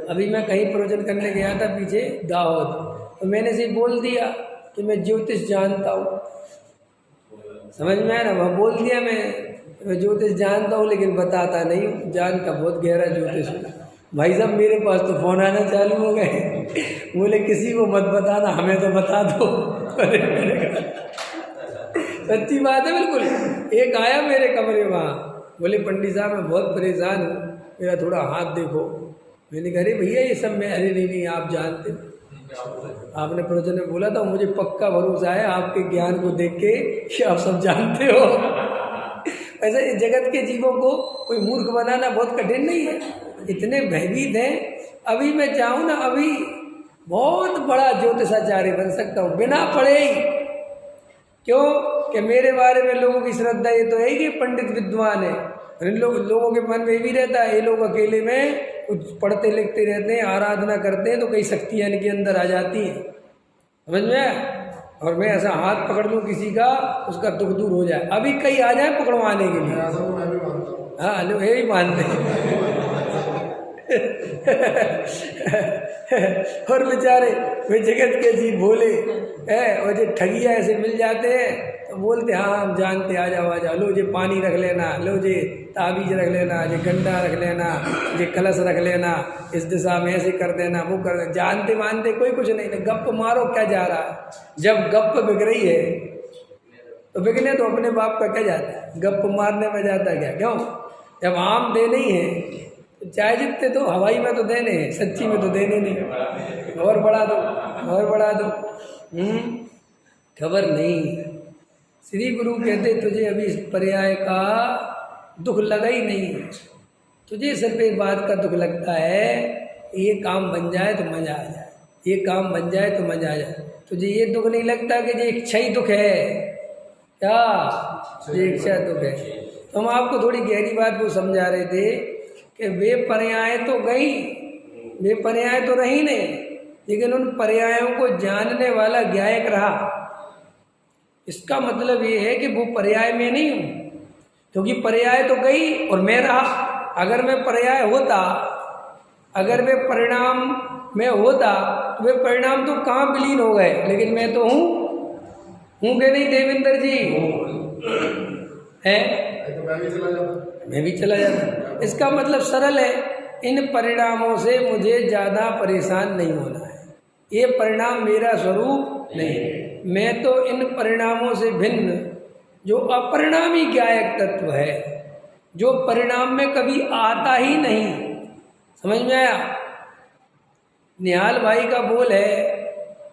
A: अभी मैं कहीं प्रवचन करने गया था पीछे दाहोद, तो मैंने से बोल दिया कि मैं ज्योतिष जानता हूँ। समझ में आया ना? वह बोल दिया मैं ज्योतिष जानता हूँ लेकिन बताता नहीं हूँ। जानता बहुत गहरा ज्योतिष हूँ। भाई साहब मेरे पास तो फोन आना चालू हो गए, बोले किसी को मत बताना, हमें तो बता दो। अरे मैंने कहा सच्ची बात है बिल्कुल। एक आया मेरे कमरे वहाँ, बोले पंडित साहब मैं बहुत परेशान हूँ, मेरा थोड़ा हाथ देखो। मैंने कहा अरे भैया ये सब मैं, अरे नहीं आप जानते, आपने प्रवचन में बोला था, मुझे पक्का भरोसा है आपके ज्ञान को देख के कि आप सब जानते हो। ऐसे जगत के जीवों को कोई मूर्ख बनाना बहुत कठिन नहीं है, इतने भयभीत हैं। अभी मैं चाहूँ ना, अभी बहुत बड़ा ज्योतिषाचार्य बन सकता हूँ बिना पढ़े ही। क्यों कि मेरे बारे में लोगों की श्रद्धा ये तो है कि पंडित विद्वान है। लोगों के मन में ये भी रहता है ये लोग अकेले में कुछ पढ़ते लिखते रहते हैं, आराधना करते हैं तो कई शक्तियाँ इनके अंदर आ जाती हैं। समझ में? और मैं ऐसा हाथ पकड़ लूँ किसी का, उसका दुख दूर हो जाए। अभी कई आ जाए पकड़वाने के लिए। हाँ लोग यही मानते हैं। और बेचारे वे जगत के जी भोले है, और जो ठगिया ऐसे मिल जाते हैं तो बोलते हाँ हम जानते, आ जाओ लो जी पानी रख लेना, लो जी ताबीज रख लेना, जी गंडा रख लेना, जी कलश रख लेना, इस दिशा में ऐसे कर देना, वो कर देना। जानते मानते कोई कुछ नहीं, गप मारो क्या जा रहा है। जब गप बिक रही है तो बिकने तो अपने बाप का क्या जाता है, गप मारने में जाता क्या? क्यों? जब आम देने ही है चाहे जितने तो हवाई में तो देने हैं, सच्ची में तो देने नहीं। और बढ़ा दो और बढ़ा दो, खबर नहीं। श्री गुरु कहते तुझे अभी इस पर्याय का दुख लगा ही नहीं, तुझे सिर्फ एक बात का दुख लगता है, ये काम बन जाए तो मजा आ जाए, ये काम बन जाए तो मजा आ जाए। तुझे ये दुख नहीं लगता कि ये इच्छा ही दुख है क्या? ये इच्छा दुख है। तो हम आपको थोड़ी गहरी बात को समझा रहे थे कि वे पर्याय तो गई, वे पर्याय तो रही नहीं, लेकिन उन पर्यायों को जानने वाला ज्ञायक रहा। इसका मतलब ये है कि वो पर्याय में नहीं हूँ, क्योंकि पर्याय तो गई और मैं रहा। अगर मैं पर्याय होता, अगर वे परिणाम में होता तो वे परिणाम तो कहाँ विलीन हो गए, लेकिन मैं तो हूँ कि नहीं देवेंद्र जी? है मैं भी चला जाता। इसका मतलब सरल है, इन परिणामों से मुझे ज़्यादा परेशान नहीं होना है। ये परिणाम मेरा स्वरूप नहीं है। मैं तो इन परिणामों से भिन्न जो अपरिणामी ज्ञायक तत्व है, जो परिणाम में कभी आता ही नहीं। समझ में आया? निहाल भाई का बोल है,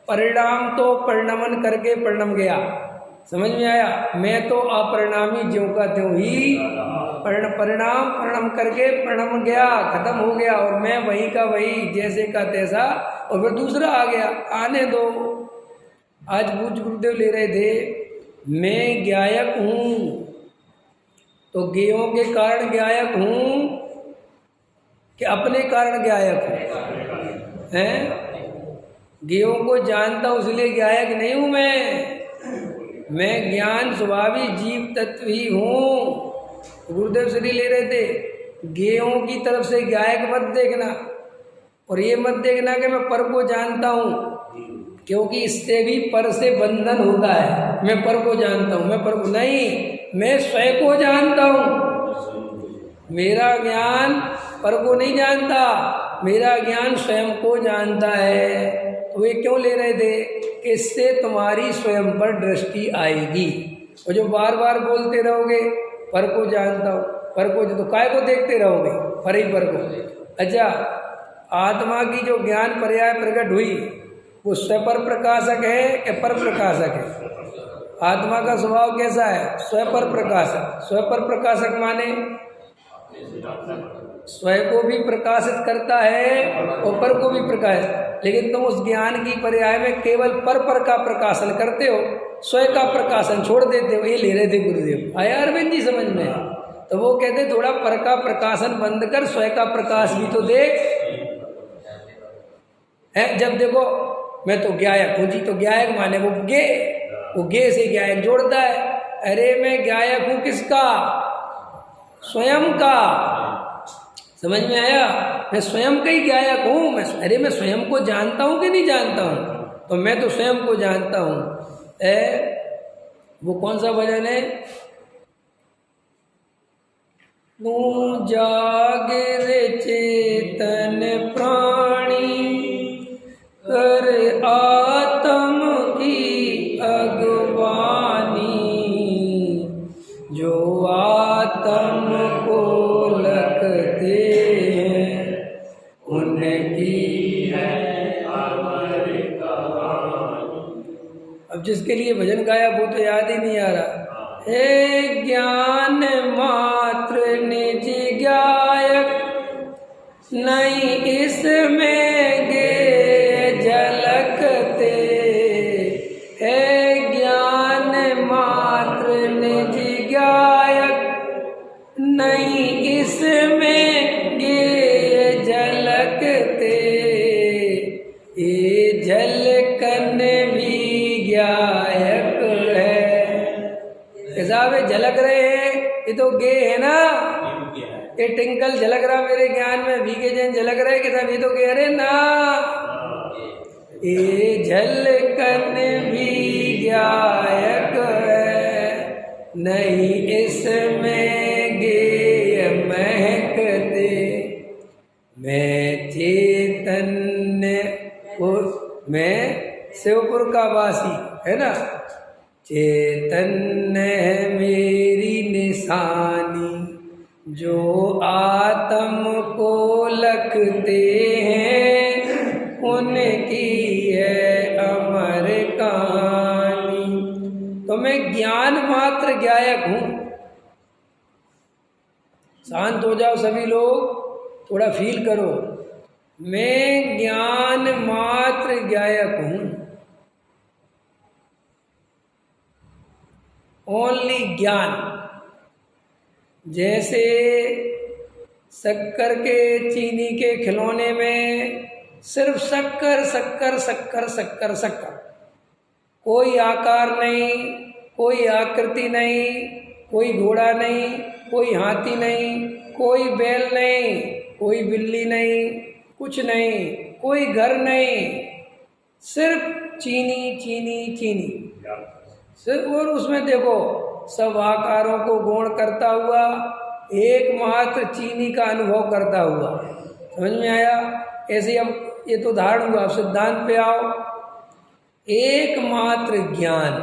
A: परिणाम तो परिणमन करके परिणम गया। समझ में आया? मैं तो अपरिणामी ज्यों का त्यों ही परिणाम परिणाम करके परिणाम गया, खत्म हो गया, और मैं वही का वही, जैसे का तैसा, और फिर दूसरा आ गया। आने दो। आज पूज्य गुरुदेव ले रहे थे, मैं ज्ञायक हूँ तो ज्ञेयों के कारण ज्ञायक हूँ कि अपने कारण ज्ञायक हूँ? हैं? ज्ञेयों को जानता हूँ इसलिए ज्ञायक नहीं हूँ मैं ज्ञान स्वभावी जीव तत्व ही हूँ। गुरुदेव श्री ले रहे थे, ज्ञेयों की तरफ से ज्ञायक मत देखना, और ये मत देखना कि मैं पर को जानता हूँ, क्योंकि इससे भी पर से बंधन होता है। मैं पर को जानता हूँ, मैं पर को नहीं, मैं स्वयं को जानता हूँ। मेरा ज्ञान पर को नहीं जानता, मेरा ज्ञान स्वयं को जानता है। तो वे क्यों ले रहे थे कि इससे तुम्हारी स्वयं पर दृष्टि आएगी। और जो बार बार बोलते रहोगे पर को जानता हूँ, पर को, तो काय को देखते रहोगे, पर ही पर को। अच्छा, आत्मा की जो ज्ञान पर्याय प्रकट हुई वो स्वपर प्रकाशक है कि पर प्रकाशक है? आत्मा का स्वभाव कैसा है? स्वपर प्रकाशक। स्वपर प्रकाशक माने स्वयं को भी प्रकाशित करता है और पर को भी प्रकाशित, लेकिन तुम उस ज्ञान की पर्याय में केवल पर का प्रकाशन करते हो, स्वयं का प्रकाशन छोड़ देते हो। ये ले रहे थे गुरुदेव, आया अरविंद जी समझ में? तो वो कहते थोड़ा पर का प्रकाशन बंद कर, स्वयं का प्रकाश भी तो देख है। जब देखो मैं तो ज्ञायक हूँ जी, तो ज्ञायक माने वो गे से ज्ञायक जोड़ता है। अरे मैं ज्ञायक हूँ किसका? स्वयं का। समझ में आया? मैं स्वयं का ही ज्ञायक हूँ। मैं स्वयं को जानता हूँ कि नहीं जानता हूँ? तो मैं तो स्वयं को जानता हूँ। वो कौन सा भजन है? तू जागर चेतन प्राणी, कर आत्म की अगवानी, जो आत्म को लगते हैं उनकी है अमर कहानी। अब जिसके लिए भजन गाया वो तो याद ही नहीं आ रहा। हे ज्ञान मात्र निज गायक, नहीं इसमें गे झलकते। है ज्ञान मात्र निज गायक, नहीं इसमें गे झलकते। ये झलकन भी गायक है। साहब झलक रहे हैं, ये तो गे है ना, ये टिंकल झलक रहा मेरे ज्ञान में, भीगे जैन झलक रहे कि साहब ये तो गे रहे ना। ये झलकन भी गायक है, नहीं इसमें गे महकते। मैं चैतन्य मैं शिवपुर का वासी है ना, चैतन्य है मेरी निशानी, जो आत्म को लगते हैं उनकी है अमर कहानी। तो मैं ज्ञान मात्र गायक हूँ। शांत हो जाओ सभी लोग, थोड़ा फील करो। मैं ज्ञान मात्र गायक हूँ। ओनली ज्ञान। जैसे शक्कर के चीनी के खिलौने में सिर्फ शक्कर शक्कर शक्कर शक्कर शक्कर, कोई आकार नहीं, कोई आकृति नहीं, कोई घोड़ा नहीं, कोई हाथी नहीं, कोई बैल नहीं, कोई बिल्ली नहीं, कुछ नहीं, कोई घर नहीं, सिर्फ चीनी चीनी चीनी। सिर्फ और उसमें देखो सब आकारों को गौण करता हुआ एकमात्र चीनी का अनुभव करता हुआ। समझ में आया? ऐसे अब ये तो उदाहरण हुआ, अब सिद्धांत पे आओ। एकमात्र ज्ञान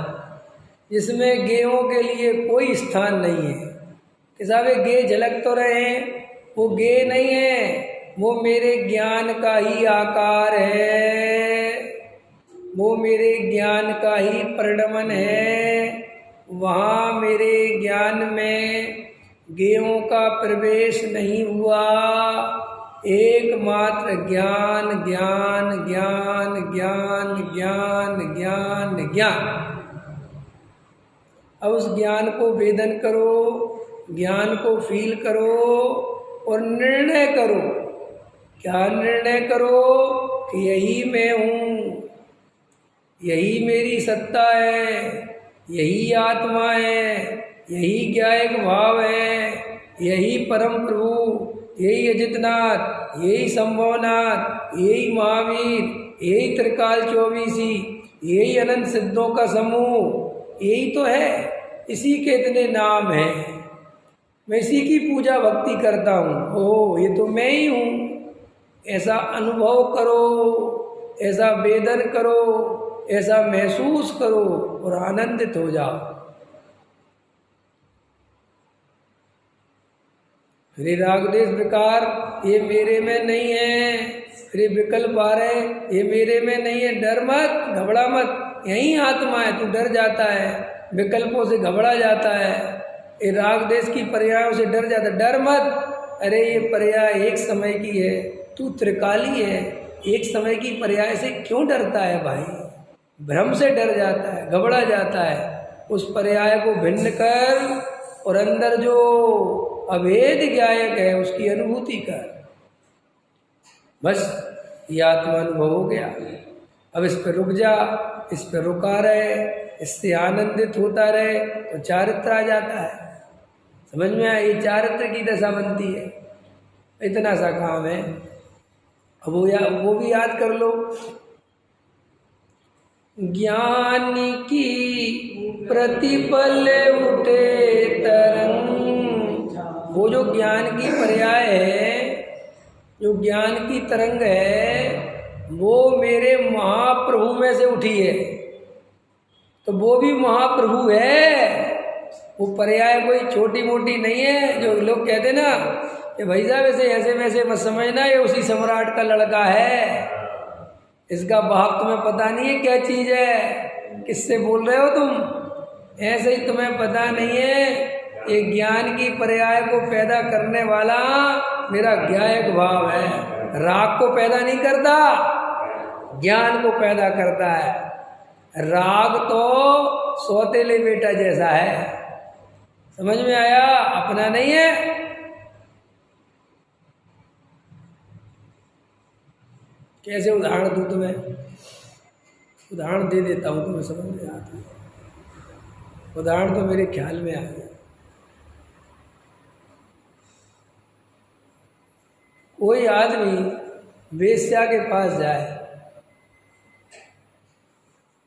A: जिसमें गेयों के लिए कोई स्थान नहीं है। कि साहब गे झलक तो रहे हैं, वो गे नहीं है, वो मेरे ज्ञान का ही आकार है, वो मेरे ज्ञान का ही परिणमन है। वहाँ मेरे ज्ञान में गेयों का प्रवेश नहीं हुआ। एकमात्र ज्ञान ज्ञान ज्ञान ज्ञान ज्ञान ज्ञान ज्ञान। अब उस ज्ञान को वेदन करो, ज्ञान को फील करो और निर्णय करो। क्या निर्णय करो? कि यही मैं हूँ, यही मेरी सत्ता है, यही आत्मा है, यही ज्ञायक भाव है, यही परम प्रभु, यही अजितनाथ, यही संभवनाथ, यही महावीर, यही त्रिकाल चौबीसी, यही अनंत सिद्धों का समूह, यही तो है। इसी के इतने नाम हैं। मैं इसी की पूजा भक्ति करता हूँ। ओह ये तो मैं ही हूँ। ऐसा अनुभव करो, ऐसा वेदन करो, ऐसा महसूस करो और आनंदित हो जाओ। फिर रागदेश विकार ये मेरे में नहीं है, फिर विकल्प आ रहे ये मेरे में नहीं है। डर मत, घबरा मत, यही आत्मा है। तू डर जाता है, विकल्पों से घबरा जाता है, ये रागदेश की पर्यायों से डर जाता है। डर मत, अरे ये पर्याय एक समय की है, तू त्रिकाली है, एक समय की पर्याय से क्यों डरता है भाई? भ्रम से डर जाता है, घबरा जाता है। उस पर्याय को भिन्न कर और अंदर जो अभेद ज्ञायक है उसकी अनुभूति कर। बस ये आत्मा अनुभव हो गया। अब इस पर रुक जा, इस पर रुका रहे, इससे आनंदित होता रहे तो चारित्र आ जाता है। समझ में आया? ये चारित्र की दशा बनती है। इतना सा काम है। अब वो भी याद कर लो। ज्ञान की प्रतिपल उठे तरंग, वो जो ज्ञान की पर्याय है, जो ज्ञान की तरंग है, वो मेरे महाप्रभु में से उठी है। तो वो भी महाप्रभु है, वो पर्याय कोई छोटी मोटी नहीं है। जो लोग कहते ना कि भाई साहब ऐसे वैसे मत समझना, ये उसी सम्राट का लड़का है, इसका बाप तुम्हें पता नहीं है क्या चीज है, किससे बोल रहे हो तुम? ऐसे ही तुम्हें पता नहीं है, ये ज्ञान की पर्याय को पैदा करने वाला मेरा ज्ञायक भाव है। राग को पैदा नहीं करता, ज्ञान को पैदा करता है। राग तो सौतेले बेटा जैसा है। समझ में आया? अपना नहीं है। कैसे उदाहरण दूं तुम्हें? उदाहरण दे देता हूं, तुम्हें समझ में आता है। उदाहरण तो मेरे ख्याल में आ गया। कोई आदमी वेश्या के पास जाए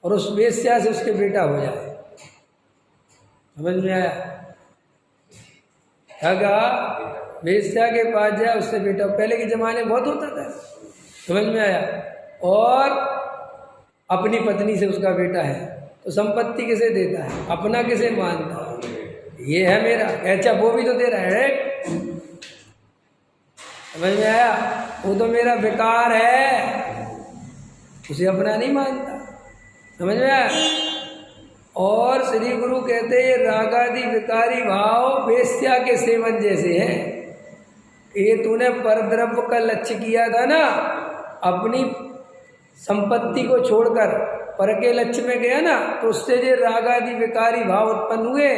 A: और उस वेश्या से उसके बेटा हो जाए। समझ में आया? क्या? वेश्या के पास जाए, उससे बेटा। पहले के जमाने में बहुत होता था। समझ में आया? और अपनी पत्नी से उसका बेटा है तो संपत्ति किसे देता है? अपना किसे मानता है? ये है मेरा। अच्छा, वो भी तो दे रहा है। समझ में आया? वो तो मेरा विकार है, उसे अपना नहीं मानता। समझ में आया? और श्री गुरु कहते हैं रागादि विकारी भाव वेश्या के सेवन जैसे हैं। ये तूने परद्रव्य का लक्ष्य किया था ना, अपनी संपत्ति को छोड़कर पर के लक्ष्य में गया ना, तो उससे जो रागादि विकारी भाव उत्पन्न हुए,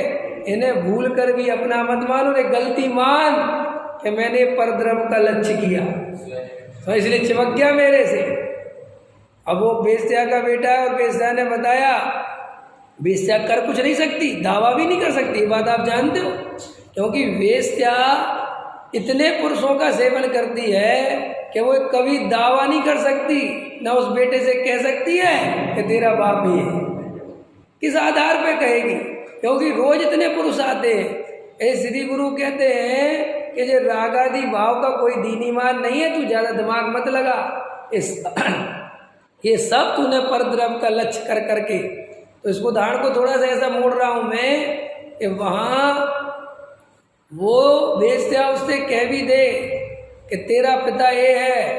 A: इन्हें भूल कर भी अपना मत मानो, रे गलती मान कि मैंने परद्रव्य का लक्ष्य किया तो इसलिए चिपक गया मेरे से। अब वो वेश्या का बेटा है और वेश्या ने बताया, वेश्या कर कुछ नहीं सकती, दावा भी नहीं कर सकती, ये बात आप जानते हो। क्योंकि वेश्या इतने पुरुषों का सेवन करती है कि वो कभी दावा नहीं कर सकती, ना उस बेटे से कह सकती है कि तेरा बाप ही है। किस आधार पे कहेगी? क्योंकि रोज इतने पुरुष आते हैं। ऐसे श्री गुरु कहते हैं कि जो रागादि भाव का कोई दीनीमान नहीं है, तू ज्यादा दिमाग मत लगा। ये सब तूने परद्रव्य का लक्ष्य कर करके, तो इसको उदाहरण को थोड़ा सा ऐसा मोड़ रहा हूं मैं कि वहां वो वेश्या उससे कह भी दे कि तेरा पिता ये है,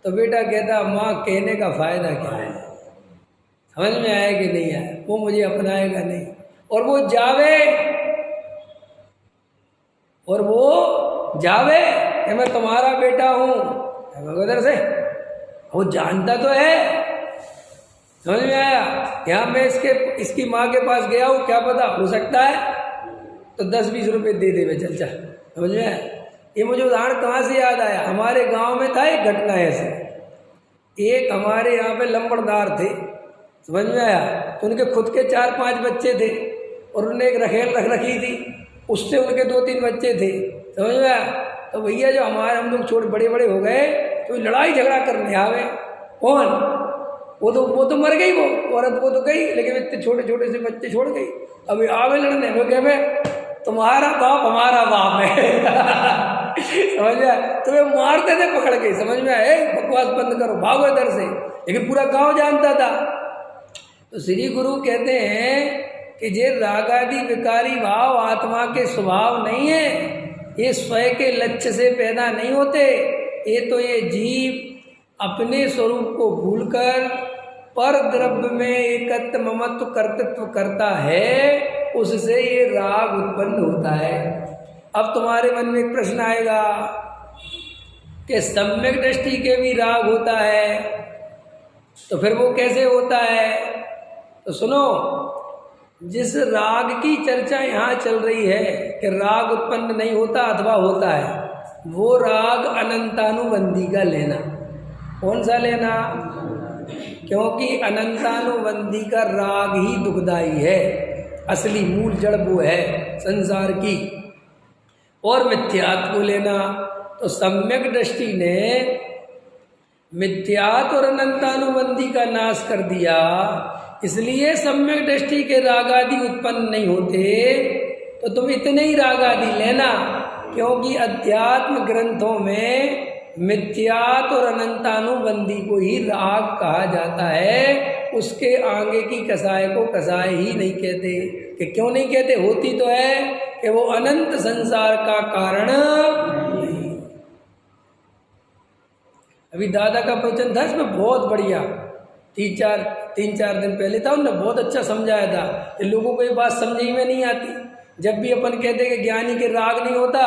A: तो बेटा कहता माँ कहने का फायदा क्या है? समझ में आया कि नहीं आया? वो मुझे अपनाएगा नहीं। और वो जावे कि मैं तुम्हारा बेटा हूँ उधर से, वो जानता तो है। समझ में आया? यहाँ मैं इसकी माँ के पास गया हूँ, क्या पता हो सकता है तो 10-20 रुपये दे दे मैं चल। समझ में आया? ये मुझे उदाहरण कहाँ से याद आया? हमारे गांव में था एक घटना ऐसे। एक हमारे यहाँ पे लंबड़दार थे, समझ में आया? तो उनके खुद के 4-5 बच्चे थे और उन्होंने एक रखेल रख रखी थी, उससे उनके 2-3 बच्चे थे। समझ में आया? तो भैया जो हम लोग छोटे बड़े बड़े हो गए तो लड़ाई झगड़ा करने आवे। कौन? वो तो मर गई, वो औरत वो तो गई, लेकिन इतने छोटे छोटे से बच्चे छोड़ गई। अभी आवे लड़ने, वो कह मैं तुम्हारा बाप हमारा बाप है। समझ में आया? तुम्हें मारते थे पकड़ के। समझ में आया? बकवास बंद करो, भागो इधर से। लेकिन पूरा गांव जानता था। तो श्री गुरु कहते हैं कि ये रागादि विकारी भाव आत्मा के स्वभाव नहीं है, ये स्वयं के लक्ष्य से पैदा नहीं होते। ये जीव अपने स्वरूप को भूलकर पर द्रव्य में एकत्व ममत्व कर्तृत्व करता है, उससे ये राग उत्पन्न होता है। अब तुम्हारे मन में एक प्रश्न आएगा कि सम्यक दृष्टि के भी राग होता है, तो फिर वो कैसे होता है? तो सुनो, जिस राग की चर्चा यहाँ चल रही है कि राग उत्पन्न नहीं होता अथवा होता है, वो राग अनंतानुबंधी का लेना। कौन सा लेना? क्योंकि अनंतानुबंधी का राग ही दुखदाई है, असली मूल जड़ वो है संसार की। और मिथ्यात्व को लेना, तो सम्यक दृष्टि ने मिथ्यात्व और अनंतानुबंधी का नाश कर दिया, इसलिए सम्यक दृष्टि के राग आदि उत्पन्न नहीं होते। तो तुम इतने ही राग आदि लेना, क्योंकि अध्यात्म ग्रंथों में मिथ्यात्व और अनंतानुबंधी को ही राग कहा जाता है। उसके आगे की कसाय को कसाय ही नहीं कहते। कि क्यों नहीं कहते? होती तो है कि वो अनंत संसार का कारण नहीं। अभी दादा का प्रवचन था, इसमें बहुत बढ़िया, तीन चार दिन पहले था, उन्होंने बहुत अच्छा समझाया था। कि लोगों को ये बात समझ में नहीं आती। जब भी अपन कहते कि ज्ञानी के राग नहीं होता,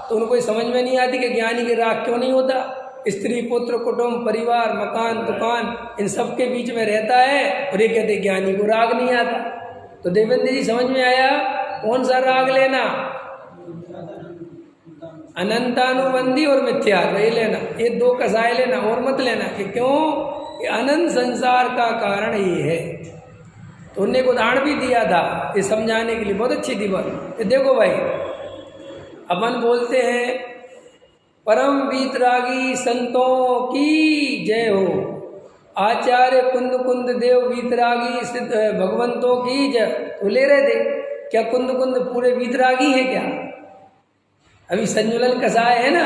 A: तो उनको ये समझ में नहीं आती कि ज्ञानी के राग क्यों नहीं होता। स्त्री पुत्र कुटुंब परिवार मकान दुकान इन सब के बीच में रहता है, और ये कहते ज्ञानी को राग नहीं आता। तो देवेंद्र जी समझ में आया कौन सा राग लेना? अनंतानुबंधी और मिथ्या, ये लेना। ये दो कसाय लेना और मत लेना। कि क्यों? कि अनंत संसार का कारण ये है। तो उन्होंने एक उदाहरण भी दिया था ये समझाने के लिए, बहुत अच्छी थी बात। ये देखो भाई, अपन बोलते हैं परम वीतरागी संतों की जय हो, आचार्य कुंद कुंद देव वीतरागी सिद्ध भगवंतों की जय। तो ले रहे थे, क्या कुंद कुंद पूरे वीतरागी हैं क्या? अभी संजुलन कसाय है ना,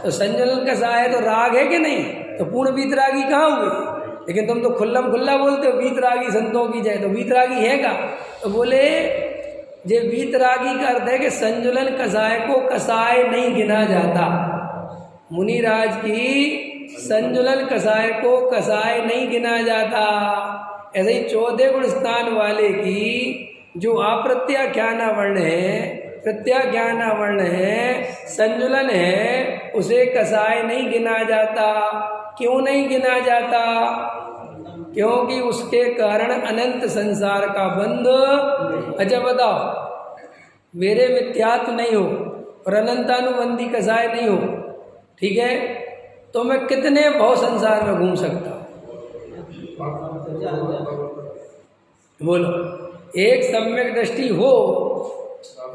A: तो संजुलन कसाय तो राग है कि नहीं? तो पूर्ण वीतरागी कहाँ हुए? लेकिन तुम तो खुल्लम खुल्ला बोलते हो वीतरागी संतों की जय, तो वीतरागी है क्या? तो बोले जे वीतरागी का अर्थ है कि संजुलन कसाय को कसाय नहीं गिना जाता। मुनिराज की संजुलन कसाय को कसाय नहीं गिना जाता। ऐसे ही 14 गुण स्थान वाले की जो अप्रत्याख्याना वर्ण है, प्रत्याख्याना वर्ण है, संजुलन है, उसे कसाय नहीं गिना जाता। क्यों नहीं गिना जाता? क्योंकि उसके कारण अनंत संसार का बंध। अच्छा बताओ, मेरे मिथ्यात्व नहीं हो और अनंतानुबंधी कसाय नहीं हो, ठीक है, तो मैं कितने भव संसार में घूम सकता हूँ? बोलो। एक सम्यक दृष्टि हो,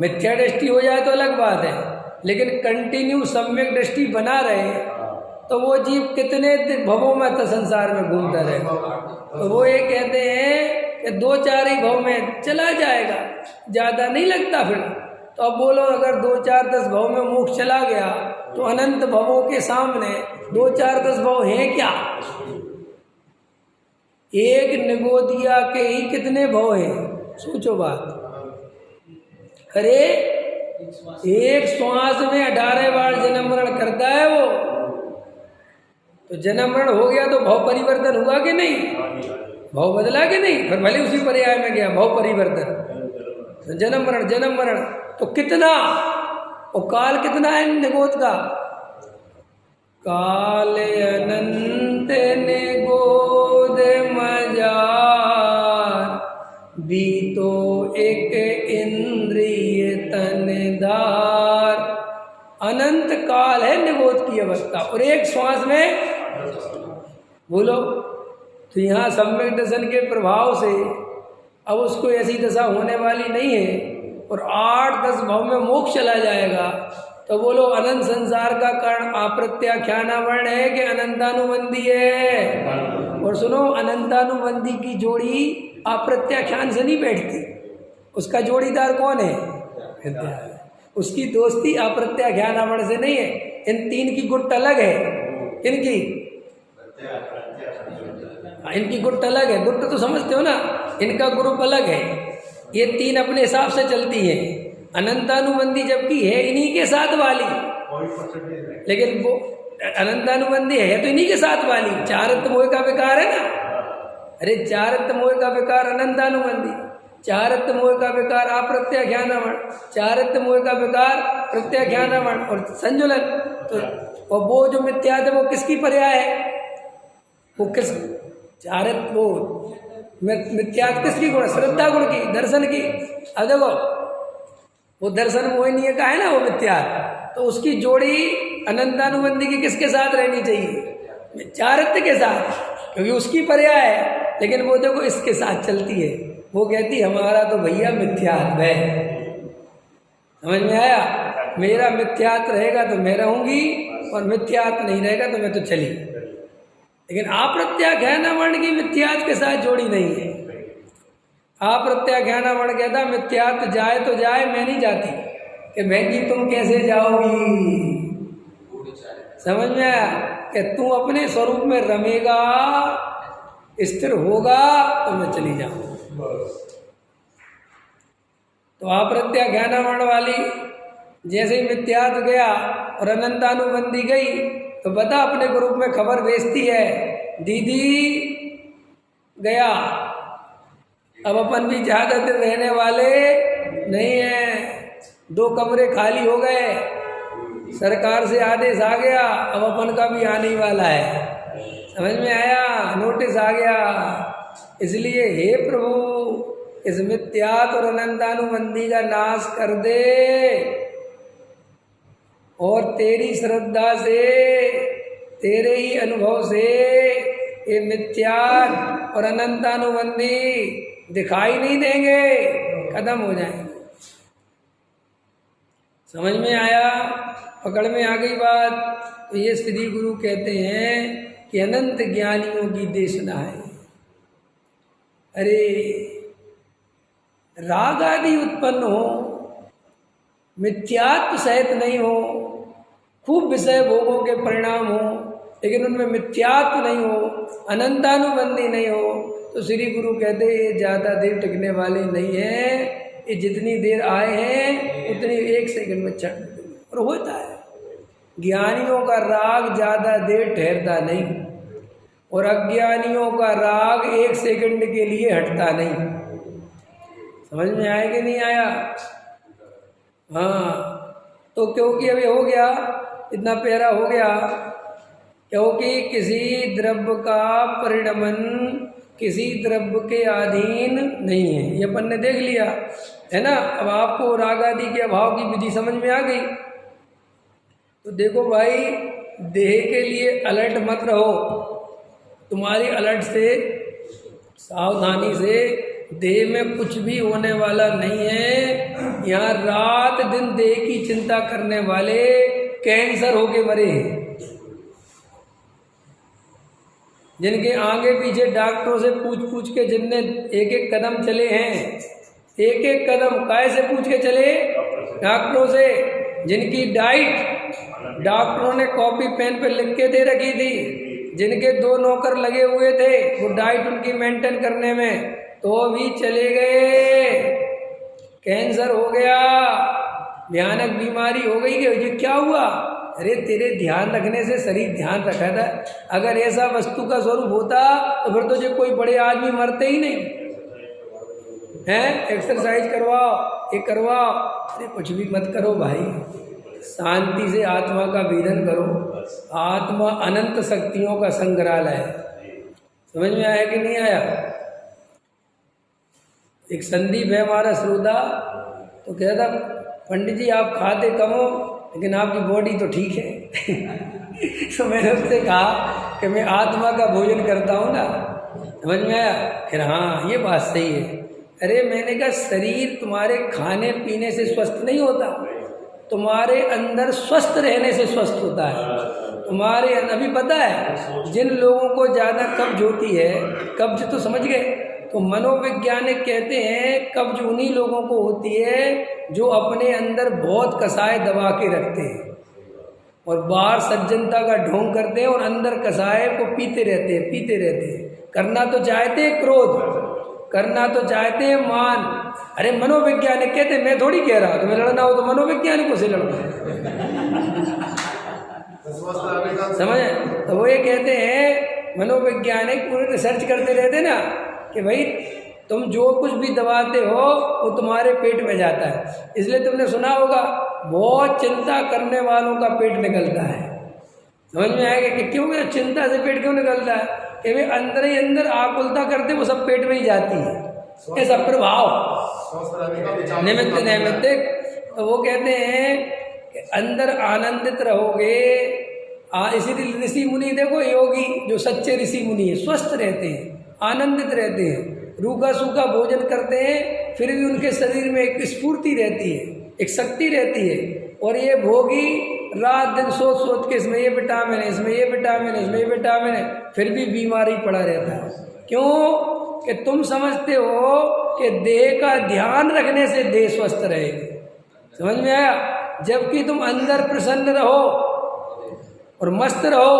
A: मिथ्या दृष्टि हो जाए तो अलग बात है, लेकिन कंटिन्यू सम्यक दृष्टि बना रहे तो वो जीव कितने भवों में तो संसार में घूमता रहे। तो वो ये कहते हैं कि 2-4 ही भव में चला जाएगा, ज़्यादा नहीं लगता फिर। तो अब बोलो, अगर 2-4-10 भव में मोक्ष चला गया तो अनंत भवों के सामने 2-4-10 भव हैं क्या? एक निगोदिया के ही कितने भव हैं? सोचो बात। अरे एक श्वास में 18 बार जन्म मरण करता है वो, तो जन्म मरण हो गया तो भव परिवर्तन हुआ कि नहीं? भव बदला कि नहीं? फिर भले उसी पर्याय में गया भव परिवर्तन, तो जन्म मरण तो कितना, और काल कितना है निगोद का? काल अनंत निगोद मजार, बीतो एक इंद्रिय तनदार। अनंत काल है निगोद की अवस्था, और एक श्वास में बोलो। तो यहाँ सम्यक दर्शन के प्रभाव से अब उसको ऐसी दशा होने वाली नहीं है, और 8-10 भव में मोक्ष चला जाएगा। तो बोलो, अनंत संसार का कारण अप्रत्याख्याना वर्ण है कि अनंतानुबंधी है? और सुनो, अनंतानुबंधी की जोड़ी अप्रत्याख्यान से नहीं बैठती। उसका जोड़ीदार कौन है? उसकी दोस्ती अप्रत्याख्याना वर्ण से नहीं है। इन 3 की गुट अलग है। इनकी गुट अलग है। गुट तो समझते हो ना, इनका ग्रुप अलग है। ये 3 अपने हिसाब से चलती है। अनंतानुबंधी जबकि है इन्हीं के साथ वाली, लेकिन वो अनंतानुबंधी है तो इन्हीं के साथ वाली। चारत्व मोह का विकार है ना। अरे चारत्व मोह का विकार अनंतानुबंधी, चारित्र मोह का विकार अप्रत्याख्यानवण, चारित्र मोह का विकार प्रत्याख्यानवण और संजुलन। तो और वो जो मिथ्या है वो किसकी पर्याय है? वो किस चारित्र वो मिथ्या किसकी गुण? श्रद्धा गुण की, दर्शन की। अब देखो वो दर्शन मोहिनी का है ना वो मिथ्या, तो उसकी जोड़ी अनंतानुबंधी की किसके साथ रहनी चाहिए? चारित्र के साथ, क्योंकि उसकी पर्याय है। लेकिन वो देखो इसके साथ चलती है, वो कहती हमारा तो भैया मिथ्यात्व है। समझ में आया? मेरा मिथ्यात्व रहेगा तो मैं रहूंगी और मिथ्यात्व नहीं रहेगा तो मैं तो चली। लेकिन अप्रत्याख्यानवर्ण की मिथ्यात्व के साथ जोड़ी नहीं है। अप्रत्याख्यानवर्ण कहता मिथ्यात्व जाए तो जाए, मैं नहीं जाती। कि बहन जी तुम कैसे जाओगी? समझ में आया? कि तू अपने स्वरूप में रमेगा, स्थिर होगा तो मैं चली जाऊँ। तो अप्रत्याख्यानवर्ण वाली जैसे ही मिथ्यात्व गया और अनंतानुबंधी गई, तो बता अपने ग्रुप में खबर भेजती है, दीदी गया, अब अपन भी ज़्यादा दिन रहने वाले नहीं हैं, 2 कमरे खाली हो गए, सरकार से आदेश आ गया, अब अपन का भी आने वाला है। समझ में आया? नोटिस आ गया। इसलिए हे प्रभु इस मिथ्यात और अनंतानुबंधी का नाश कर दे, और तेरी श्रद्धा से, तेरे ही अनुभव से ये मिथ्यात और अनंतानुबंधी दिखाई नहीं देंगे, खत्म हो जाएंगे। समझ में आया? पकड़ में आ गई बात? तो ये श्री गुरु कहते हैं कि अनंत ज्ञानियों की देशना है। अरे राग आदि उत्पन्न हो, मिथ्यात्व सहित नहीं हो, खूब विषय भोगों के परिणाम हो, लेकिन उनमें मिथ्यात्व नहीं हो, अनंतानुबंधी नहीं हो, तो श्री गुरु कहते ये ज़्यादा देर टिकने वाले नहीं है। ये जितनी देर आए हैं उतनी 1 सेकंड में चढ़ देंगे। और होता है, ज्ञानियों का राग ज़्यादा देर ठहरता नहीं, और अज्ञानियों का राग 1 सेकंड के लिए हटता नहीं। समझ में आया कि नहीं आया? हाँ, तो क्योंकि अभी हो गया, इतना प्यारा हो गया, क्योंकि किसी द्रव्य का परिणमन किसी द्रव्य के अधीन नहीं है। ये अपन ने देख लिया है ना। अब आपको राग आदि के अभाव की विधि समझ में आ गई। तो देखो भाई, देह के लिए अलर्ट मत रहो। तुम्हारी अलर्ट से, सावधानी से, देह में कुछ भी होने वाला नहीं है। यहाँ रात दिन देह की चिंता करने वाले कैंसर होके मरे हैं, जिनके आगे पीछे डॉक्टरों से पूछ के जिनने 1-1 कदम चले हैं, 1-1 कदम काय से पूछ के चले? डॉक्टरों से। जिनकी डाइट डॉक्टरों ने कॉपी पेन पे लिख के दे रखी थी, जिनके 2 नौकर लगे हुए थे वो डाइट उनकी मेंटेन करने में, तो भी चले गए। कैंसर हो गया, भयानक बीमारी हो गई। कि ये क्या हुआ? अरे तेरे ध्यान रखने से शरीर ध्यान रखा था। अगर ऐसा वस्तु का स्वरूप होता तो फिर तो जो कोई बड़े आदमी मरते ही नहीं हैं। एक्सरसाइज करवाओ, ये करवाओ, अरे कुछ भी मत करो भाई, शांति से आत्मा का वीरण करो। आत्मा अनंत शक्तियों का संग्रहालय है। समझ में आया कि नहीं आया? एक संदीप है हमारा श्रोता, तो कहता पंडित जी आप खाते कम हो लेकिन आपकी बॉडी तो ठीक है। तो मैंने उससे कहा कि मैं आत्मा का भोजन करता हूँ ना। समझ में आया? फिर हाँ ये बात सही है। अरे मैंने कहा शरीर तुम्हारे खाने पीने से स्वस्थ नहीं होता, तुम्हारे अंदर स्वस्थ रहने से स्वस्थ होता है। तुम्हारे अभी पता है जिन लोगों को ज़्यादा कब्ज होती है, कब्ज तो समझ गए, तो मनोवैज्ञानिक कहते हैं कब्ज उन्हीं लोगों को होती है जो अपने अंदर बहुत कसाय दबा के रखते हैं और बाहर सज्जनता का ढोंग करते हैं और अंदर कसाय को पीते रहते हैं। करना तो चाहते हैं क्रोध, करना तो चाहते हैं मान। अरे मनोवैज्ञानिक कहते हैं, मैं थोड़ी कह रहा, तुम्हें लड़ना हो तो मनोवैज्ञानिकों से लड़ो। समझ? तो वो ये कहते हैं मनोवैज्ञानिक पूरे रिसर्च करते रहते ना कि भाई तुम जो कुछ भी दबाते हो वो तुम्हारे पेट में जाता है। इसलिए तुमने सुना होगा बहुत चिंता करने वालों का पेट निकलता है। समझ में आएगा कि क्यों, चिंता से पेट क्यों निकलता है? कि वे अंदर ही अंदर आकुलता करते वो सब पेट में ही जाती है। ऐसा प्रभाव निमित्त नैमित्तिक। तो वो कहते हैं कि अंदर आनंदित रहोगे। इसीलिए ऋषि मुनि देखो, योगी जो सच्चे ऋषि मुनि है स्वस्थ रहते हैं, आनंदित रहते हैं, रूखा सूखा भोजन करते हैं, फिर भी उनके शरीर में एक स्फूर्ति रहती है, एक शक्ति रहती है। और ये भोगी रात दिन सोच सोच के इसमें ये विटामिन है, इसमें ये विटामिन है, इसमें ये विटामिन है, फिर भी बीमारी पड़ा रहता है। क्यों? कि तुम समझते हो कि देह का ध्यान रखने से देह स्वस्थ रहेगी। समझ में आया? जबकि तुम अंदर प्रसन्न रहो और मस्त रहो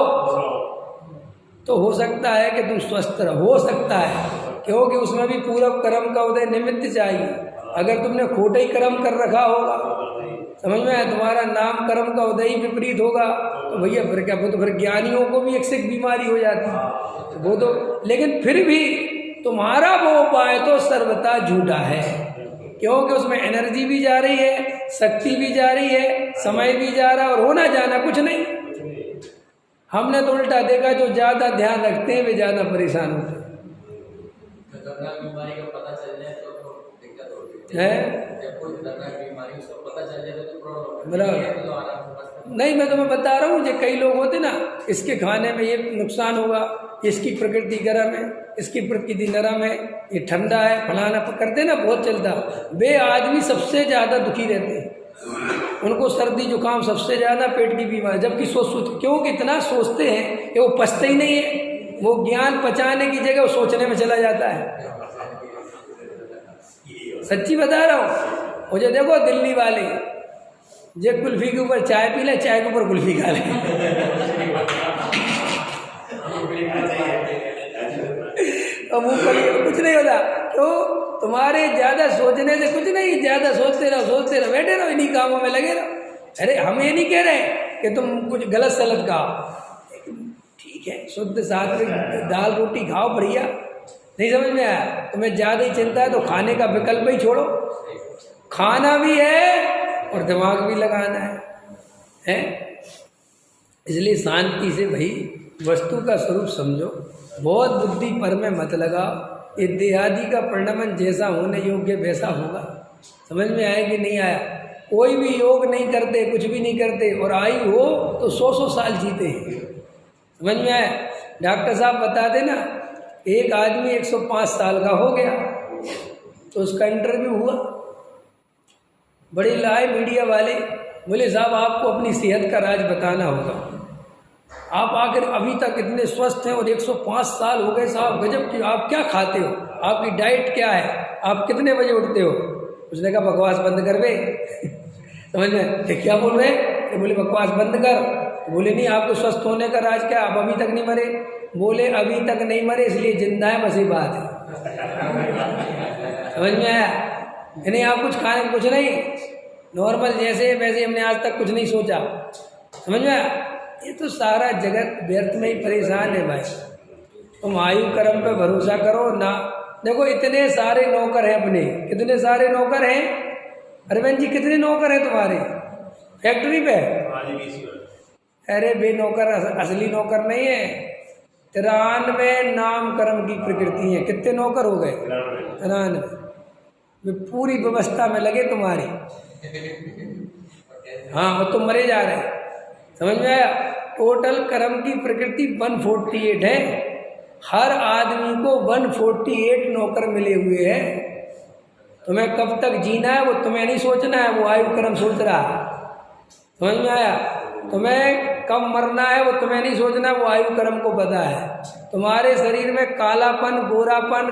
A: तो हो सकता है कि तुम स्वस्थ रहो, हो सकता है, क्योंकि उसमें भी पूर्व कर्म का उदय निमित्त चाहिए। अगर तुमने खोटे ही कर्म कर रखा होगा, समझ में आया, तुम्हारा नाम कर्म का उदय ही विपरीत होगा, तो भैया फिर क्या, वो तो फिर ज्ञानियों को भी एक बीमारी हो जाती है वो तो। लेकिन फिर भी तुम्हारा वो उपाय तो सर्वथा झूठा है, क्योंकि उसमें एनर्जी भी जा रही है, शक्ति भी जा रही है, समय भी जा रहा है और होना जाना कुछ नहीं। हमने तो उल्टा देखा, जो ज्यादा ध्यान रखते हैं वे ज्यादा परेशान होते हैं। बीमारी का पता चल जाए तो दिक्कत होती है। जब कोई बीमारी उसको पता चल जाए तो बराबर नहीं। मैं तुम्हें बता रहा हूँ, जो कई लोग होते ना, इसके खाने में ये नुकसान होगा, इसकी प्रकृति गर्म है, इसकी प्रकृति नरम है, ये ठंडा है, फलाना करते ना, बहुत चलता। वे आदमी सबसे ज़्यादा दुखी रहते हैं, उनको सर्दी जुकाम सबसे ज़्यादा, पेट की बीमारी। जबकि सोच क्यों कितना सोचते हैं कि वो पचते ही नहीं है, वो ज्ञान पचाने की जगह वो सोचने में चला जाता है। सच्ची बता रहा हूँ। वो जो देखो दिल्ली वाले, जे कुल्फी के ऊपर चाय पी ले, चाय के ऊपर कुल्फी खा ले। अब वो कुछ नहीं होता। तो तुम्हारे ज़्यादा सोचने से कुछ नहीं, ज़्यादा सोचते रहो, बैठे रहो, इन्हीं कामों में लगे रहो। अरे हम ये नहीं कह रहे कि तुम कुछ गलत सलत खाओ, ठीक है, शुद्ध सात्विक दाल रोटी खाओ, बढ़िया। नहीं समझ में आया? तुम्हें ज़्यादा ही चिंता है तो खाने का विकल्प ही छोड़ो, खाना भी है और दिमाग भी लगाना है? इसलिए शांति से भाई वस्तु का स्वरूप समझो, बहुत बुद्धि पर में मत लगाओ। ये देहादि का परिणमन जैसा होने योग्य वैसा होगा। समझ में आया कि नहीं आया? कोई भी योग नहीं करते, कुछ भी नहीं करते, और आयु हो तो 100 साल जीते हैं। समझ में आया? डॉक्टर साहब बताते ना, एक आदमी 105 साल का हो गया तो उसका इंटरव्यू हुआ, बड़ी लाए मीडिया वाले, बोले साहब आपको अपनी सेहत का राज बताना होगा, आप आखिर अभी तक इतने स्वस्थ हैं और 105 साल हो गए साहब, गजब की, आप क्या खाते हो, आपकी डाइट क्या है, आप कितने बजे उठते हो? उसने कहा बकवास बंद कर बे। समझ में? क्या बोल रहे? तो बोले बकवास बंद कर। तो बोले नहीं, आपको स्वस्थ होने का राज क्या, आप अभी तक नहीं मरे? बोले अभी तक नहीं मरे इसलिए जिंदा है, बस ये बात है। समझ में आया? नहीं आप कुछ खाने, कुछ नहीं, नॉर्मल जैसे वैसे, हमने आज तक कुछ नहीं सोचा। समझ में आया? ये तो सारा जगत व्यर्थ में ही परेशान है भाई। तुम आयु कर्म पे भरोसा करो ना। देखो इतने सारे नौकर हैं अपने, कितने सारे नौकर हैं अरविंद जी, कितने नौकर हैं तुम्हारे फैक्ट्री पे? अरे बे नौकर असली नौकर नहीं है, 93 नाम कर्म की प्रकृति है। कितने नौकर हो गए? 93। वे पूरी व्यवस्था में लगे तुम्हारी। हाँ, और तुम मरे जा रहे। समझ में आया? टोटल कर्म की प्रकृति 148 है। हर आदमी को 148 नौकर मिले हुए हैं। तुम्हें कब तक जीना है वो तुम्हें नहीं सोचना है, वो आयु कर्म सोच रहा है। समझ में आया? तुम्हें कब मरना है वो तुम्हें नहीं सोचना, वो आयु कर्म को पता है। तुम्हारे शरीर में कालापन, गोरापन,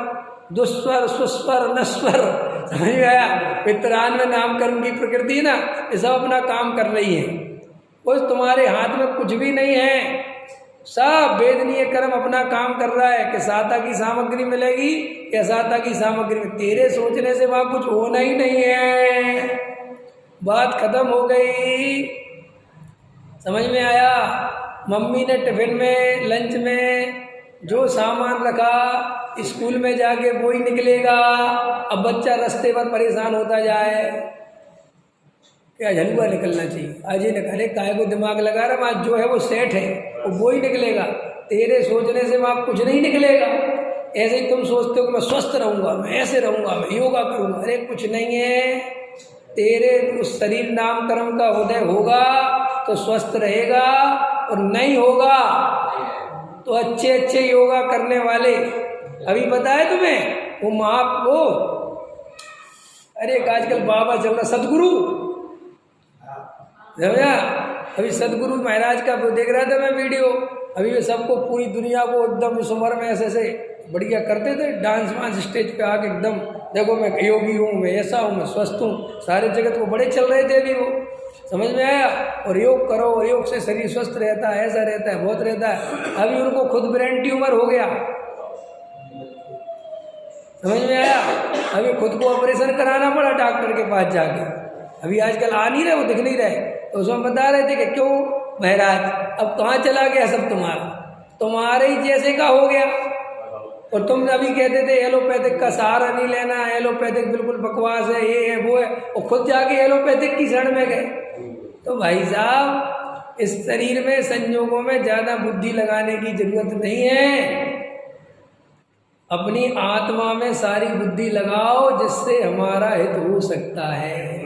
A: दुस्वर, सुस्वर, नस्वर, समझ में आया? 93 नाम कर्म की प्रकृति है ना, ये सब अपना काम कर रही है। उस तुम्हारे हाथ में कुछ भी नहीं है, सब वेदनीय कर्म अपना काम कर रहा है कि साता की सामग्री मिलेगी या साता की सामग्री में। तेरे सोचने से वहाँ कुछ होना ही नहीं है, बात खत्म हो गई। समझ में आया? मम्मी ने टिफिन में, लंच में जो सामान रखा स्कूल में जाके वो ही निकलेगा। अब बच्चा रास्ते पर परेशान होता जाए, क्या हलवा निकलना चाहिए, आज ही निकले, काहे को दिमाग लगा रहा, आज जो है वो सेट है, वो ही निकलेगा। तेरे सोचने से वहाँ कुछ नहीं निकलेगा। ऐसे ही तुम सोचते हो कि मैं स्वस्थ रहूँगा, मैं ऐसे रहूँगा, मैं योगा करूँगा, अरे कुछ नहीं है। तेरे उस शरीर नाम कर्म का उदय होगा तो स्वस्थ रहेगा, और नहीं होगा तो अच्छे अच्छे योगा करने वाले, अभी पता है तुम्हें वो अरे आजकल बाबा चल रहा सदगुरु, समझा? अभी सदगुरु महाराज का देख रहा था मैं वीडियो, अभी वे सबको पूरी दुनिया को एकदम इस उम्र में ऐसे बढ़िया करते थे, डांस वांस स्टेज पे आके एकदम, देखो मैं योगी हूँ, मैं ऐसा हूँ, मैं स्वस्थ हूँ, सारे जगत को बड़े चल रहे थे अभी वो, समझ में आया? और योग करो, और योग से शरीर स्वस्थ रहता है, ऐसा रहता है, बहुत रहता है। अभी उनको खुद ब्रेन ट्यूमर हो गया, समझ में आया? अभी खुद को ऑपरेशन कराना पड़ा डॉक्टर के पास जाके, अभी आजकल आ नहीं रहे, वो दिख नहीं रहे, तो उसमें बता रहे थे कि क्यों महाराज अब कहाँ चला गया सब तुम्हारे ही जैसे का हो गया। और तुम अभी कहते थे एलोपैथिक का सहारा नहीं लेना, एलोपैथिक बिल्कुल बकवास है, ये है वो है, और खुद जाके एलोपैथिक की शरण में गए। तो भाई साहब इस शरीर में संयोगों में ज़्यादा बुद्धि लगाने की जरूरत नहीं है, अपनी आत्मा में सारी बुद्धि लगाओ जिससे हमारा हित हो सकता है।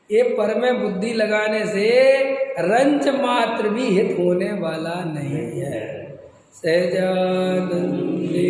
A: ये पर में बुद्धि लगाने से रंच मात्र भी हित होने वाला नहीं है। सहजानंदी